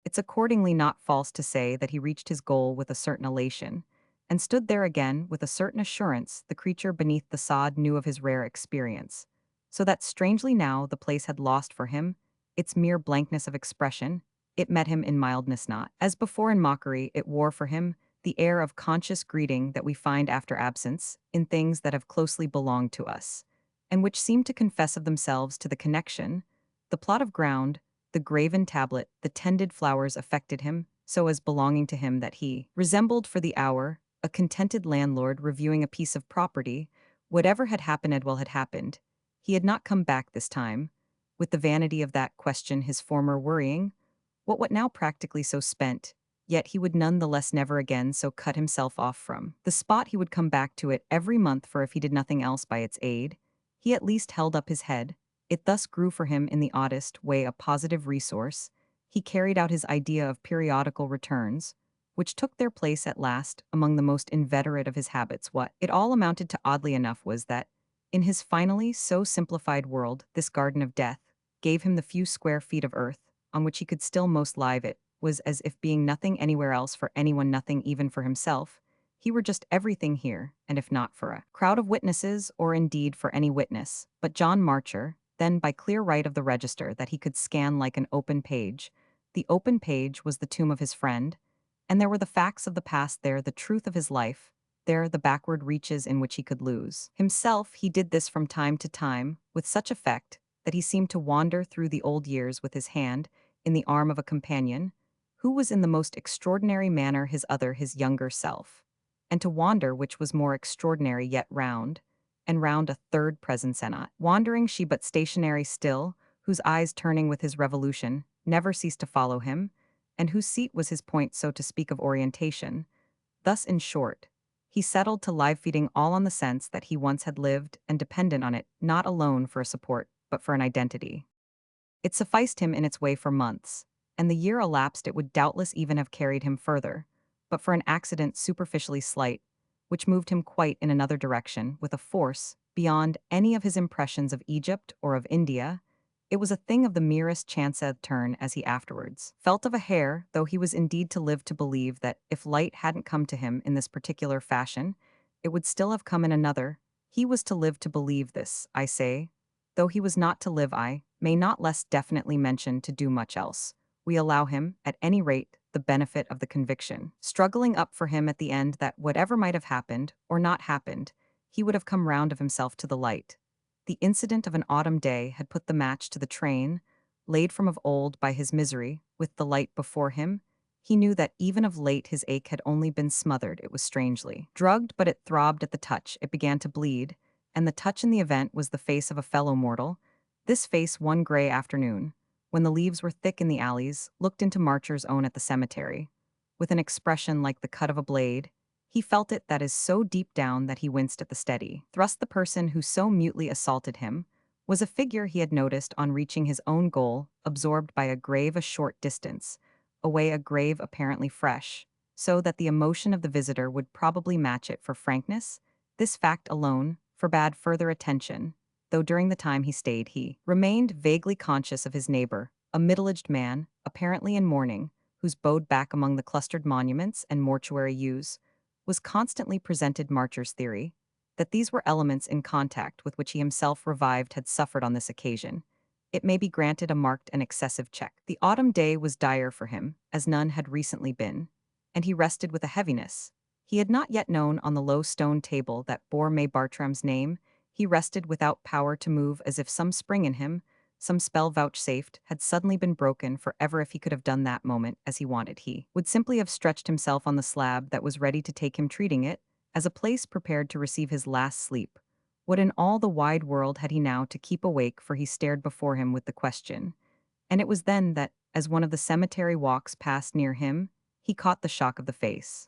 It's accordingly not false to say that he reached his goal with a certain elation, and stood there again with a certain assurance the creature beneath the sod knew of his rare experience, so that strangely now the place had lost for him its mere blankness of expression. It met him in mildness, not, as before in mockery. It wore for him the air of conscious greeting that we find after absence in things that have closely belonged to us, and which seem to confess of themselves to the connection. The plot of ground, the graven tablet, the tended flowers affected him so as belonging to him that he resembled for the hour a contented landlord reviewing a piece of property. Whatever had happened had happened. He had not come back this time, with the vanity of that question his former worrying, what now practically so spent, yet he would none the less never again so cut himself off from the spot. He would come back to it every month, for if he did nothing else by its aid, he at least held up his head. It thus grew for him in the oddest way a positive resource. He carried out his idea of periodical returns, which took their place at last among the most inveterate of his habits. What it all amounted to, oddly enough, was that, in his finally so simplified world, this garden of death gave him the few square feet of earth on which he could still most live. It was as if, being nothing anywhere else for anyone, nothing even for himself, he were just everything here, and if not for a crowd of witnesses, or indeed for any witness but John Marcher, then by clear right of the register that he could scan like an open page. The open page was the tomb of his friend, and there were the facts of the past there, the truth of his life, there the backward reaches in which he could lose himself. He did this from time to time, with such effect that he seemed to wander through the old years with his hand in the arm of a companion, who was in the most extraordinary manner his other, his younger self, and to wander, which was more extraordinary yet, round and round a third presence, and not wandering she but stationary still, whose eyes turning with his revolution never ceased to follow him, and whose seat was his point, so to speak, of orientation. Thus, in short, he settled to live, feeding all on the sense that he once had lived and dependent on it, not alone for a support, but for an identity. It sufficed him in its way for months, and the year elapsed it would doubtless even have carried him further, but for an accident superficially slight, which moved him quite in another direction, with a force beyond any of his impressions of Egypt or of India. It was a thing of the merest chance turn, as he afterwards felt, of a hair, though he was indeed to live to believe that if light hadn't come to him in this particular fashion, it would still have come in another. He was to live to believe this, I say, though he was not to live, I may not less definitely mention, to do much else. We allow him, at any rate, the benefit of the conviction, struggling up for him at the end, that whatever might have happened or not happened, he would have come round of himself to the light. The incident of an autumn day had put the match to the train, laid from of old by his misery, with the light before him. He knew that even of late his ache had only been smothered. It was strangely drugged, but it throbbed at the touch. It began to bleed, and the touch in the event was the face of a fellow mortal. This face, one gray afternoon, when the leaves were thick in the alleys, looked into Marcher's own at the cemetery, with an expression like the cut of a blade. He felt it, that is, so deep down that he winced at the steady thrust. The person who so mutely assaulted him was a figure he had noticed on reaching his own goal, absorbed by a grave a short distance away, a grave apparently fresh, so that the emotion of the visitor would probably match it for frankness. This fact alone forbade further attention, though during the time he stayed he remained vaguely conscious of his neighbor, a middle-aged man, apparently in mourning, whose bowed back among the clustered monuments and mortuary yews was constantly presented Marcher's theory that these were elements in contact with which he himself revived had suffered on this occasion. It may be granted a marked and excessive check. The autumn day was dire for him, as none had recently been, and he rested with a heaviness. He had not yet known on the low stone table that bore May Bartram's name. He rested without power to move, as if some spring in him, some spell vouchsafed, had suddenly been broken forever. If he could have done that moment as he wanted, he would simply have stretched himself on the slab that was ready to take him, treating it as a place prepared to receive his last sleep. What in all the wide world had he now to keep awake? For he stared before him with the question. And it was then that, as one of the cemetery walks passed near him, he caught the shock of the face.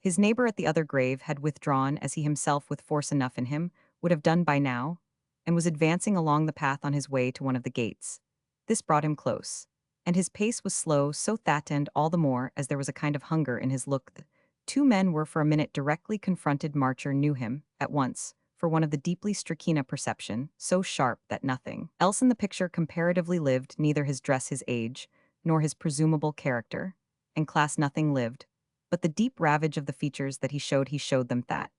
His neighbor at the other grave had withdrawn, as he himself, with force enough in him, would have done by now, and was advancing along the path on his way to one of the gates. This brought him close, and his pace was slow, so that, and all the more as there was a kind of hunger in his look. The two men were for a minute directly confronted. Marcher knew him, at once, for one of the deeply strychnia perception, so sharp that nothing else in the picture comparatively lived, neither his dress, his age, nor his presumable character and class, nothing lived, but the deep ravage of the features that he showed them. That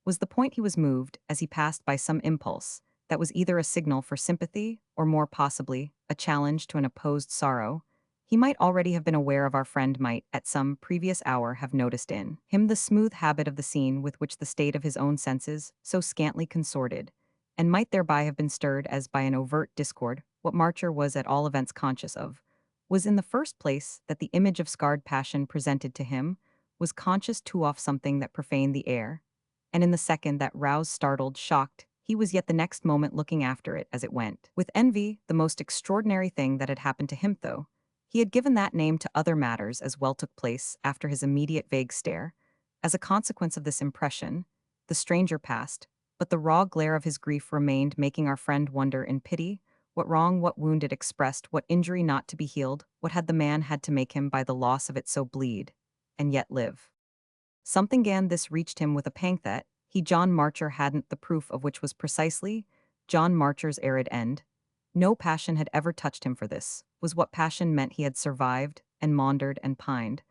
was the point. He was moved, as he passed, by some impulse that was either a signal for sympathy or, more possibly, a challenge to an opposed sorrow. He might already have been aware of, our friend might, at some previous hour, have noticed in him the smooth habit of the scene with which the state of his own senses so scantly consorted, and might thereby have been stirred as by an overt discord. What Marcher was at all events conscious of was, in the first place, that the image of scarred passion presented to him was conscious too of something that profaned the air, and in the second, that roused, startled, shocked, he was yet the next moment looking after it as it went. With envy, the most extraordinary thing that had happened to him, though he had given that name to other matters as well, took place after his immediate vague stare. As a consequence of this impression, the stranger passed, but the raw glare of his grief remained, making our friend wonder in pity what wrong, what wound it expressed, what injury not to be healed, what had the man had to make him by the loss of it so bleed, and yet live. Something gan this reached him with a pang that he, John Marcher, hadn't the proof of, which was precisely John Marcher's arid end. No passion had ever touched him, for this was what passion meant. He had survived and maundered and pined.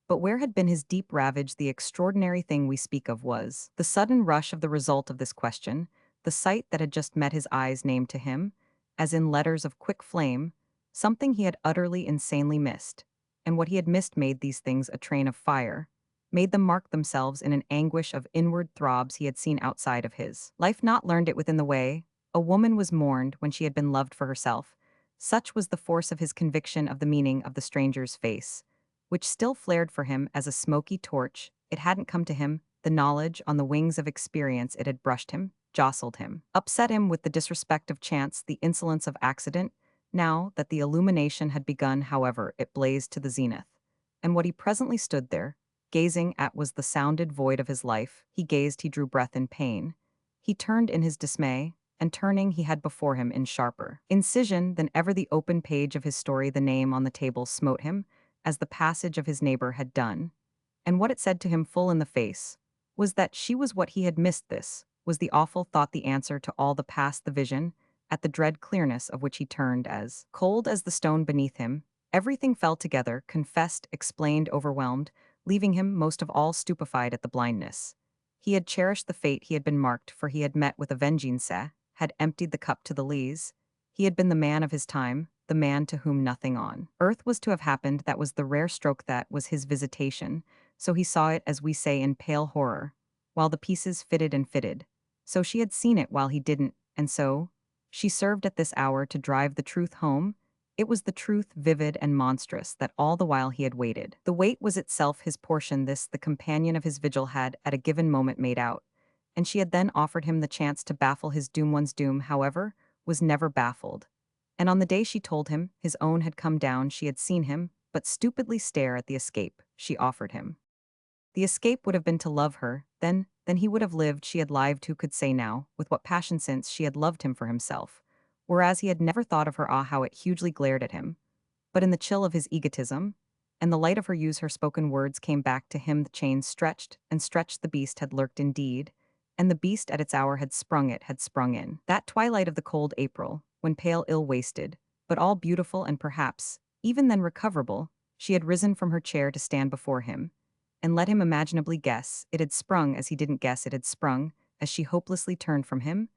But where had been his deep ravage? The extraordinary thing we speak of was the sudden rush of the result of this question, the sight that had just met his eyes named to him, as in letters of quick flame, something he had utterly, insanely missed. And what he had missed made these things a train of fire, made them mark themselves in an anguish of inward throbs he had seen outside of his life, not learned it within the way. A woman was mourned when she had been loved for herself. Such was the force of his conviction of the meaning of the stranger's face, which still flared for him as a smoky torch. It hadn't come to him, the knowledge, on the wings of experience. It had brushed him, jostled him, upset him with the disrespect of chance, the insolence of accident. Now that the illumination had begun, however, it blazed to the zenith. And what he presently stood there, gazing at, was the sounded void of his life. He gazed, he drew breath in pain. He turned in his dismay, and turning, he had before him, in sharper incision than ever the open page of his story, the name on the table smote him, as the passage of his neighbor had done. And what it said to him full in the face was that she was what he had missed. This was the awful thought, the answer to all the past, the vision, at the dread clearness of which he turned, as cold as the stone beneath him. Everything fell together, confessed, explained, overwhelmed, leaving him most of all stupefied at the blindness. He had cherished the fate he had been marked, for he had met with a vengeance, had emptied the cup to the lees. He had been the man of his time, the man to whom nothing on earth was to have happened. That was the rare stroke, that was his visitation. So he saw it, as we say, in pale horror, while the pieces fitted and fitted. So she had seen it while he didn't, and so she served at this hour to drive the truth home. It was the truth, vivid and monstrous, that all the while he had waited. The wait was itself his portion. This the companion of his vigil had, at a given moment, made out. And she had then offered him the chance to baffle his doom. One's doom, however, was never baffled. And on the day she told him his own had come down, she had seen him but stupidly stare at the escape she offered him. The escape would have been to love her, then he would have lived. She had lived, who could say now, with what passion, since she had loved him for himself. Whereas he had never thought of her. Ah, how it hugely glared at him. But in the chill of his egotism, and the light of her spoken words came back to him. The chains stretched, and stretched. The beast had lurked indeed, and the beast at its hour had sprung in. That twilight of the cold April, when pale, ill-wasted, but all beautiful and perhaps, even then recoverable, she had risen from her chair to stand before him, and let him imaginably guess it had sprung as he didn't guess it had sprung, as she hopelessly turned from him,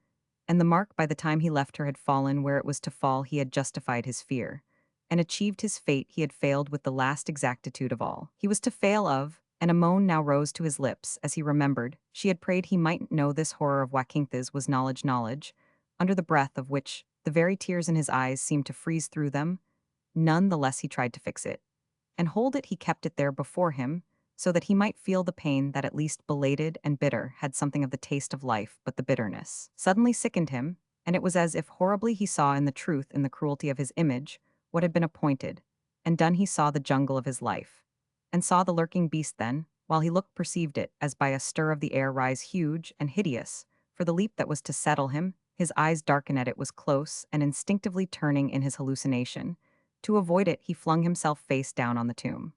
and the mark by the time he left her had fallen where it was to fall. He had justified his fear, and achieved his fate. He had failed with the last exactitude of all. He was to fail of, and a moan now rose to his lips as he remembered. She had prayed he might know this horror of Wakintha's was knowledge, under the breath of which the very tears in his eyes seemed to freeze through them. None the less he tried to fix it. And hold it he kept it there before him, so that he might feel the pain that at least belated and bitter had something of the taste of life, but the bitterness suddenly sickened him, and it was as if horribly he saw in the truth in the cruelty of his image what had been appointed, and done he saw the jungle of his life, and saw the lurking beast then, while he looked perceived it, as by a stir of the air rise huge and hideous, for the leap that was to settle him, his eyes darken at it was close and instinctively turning in his hallucination. To avoid it he flung himself face down on the tomb.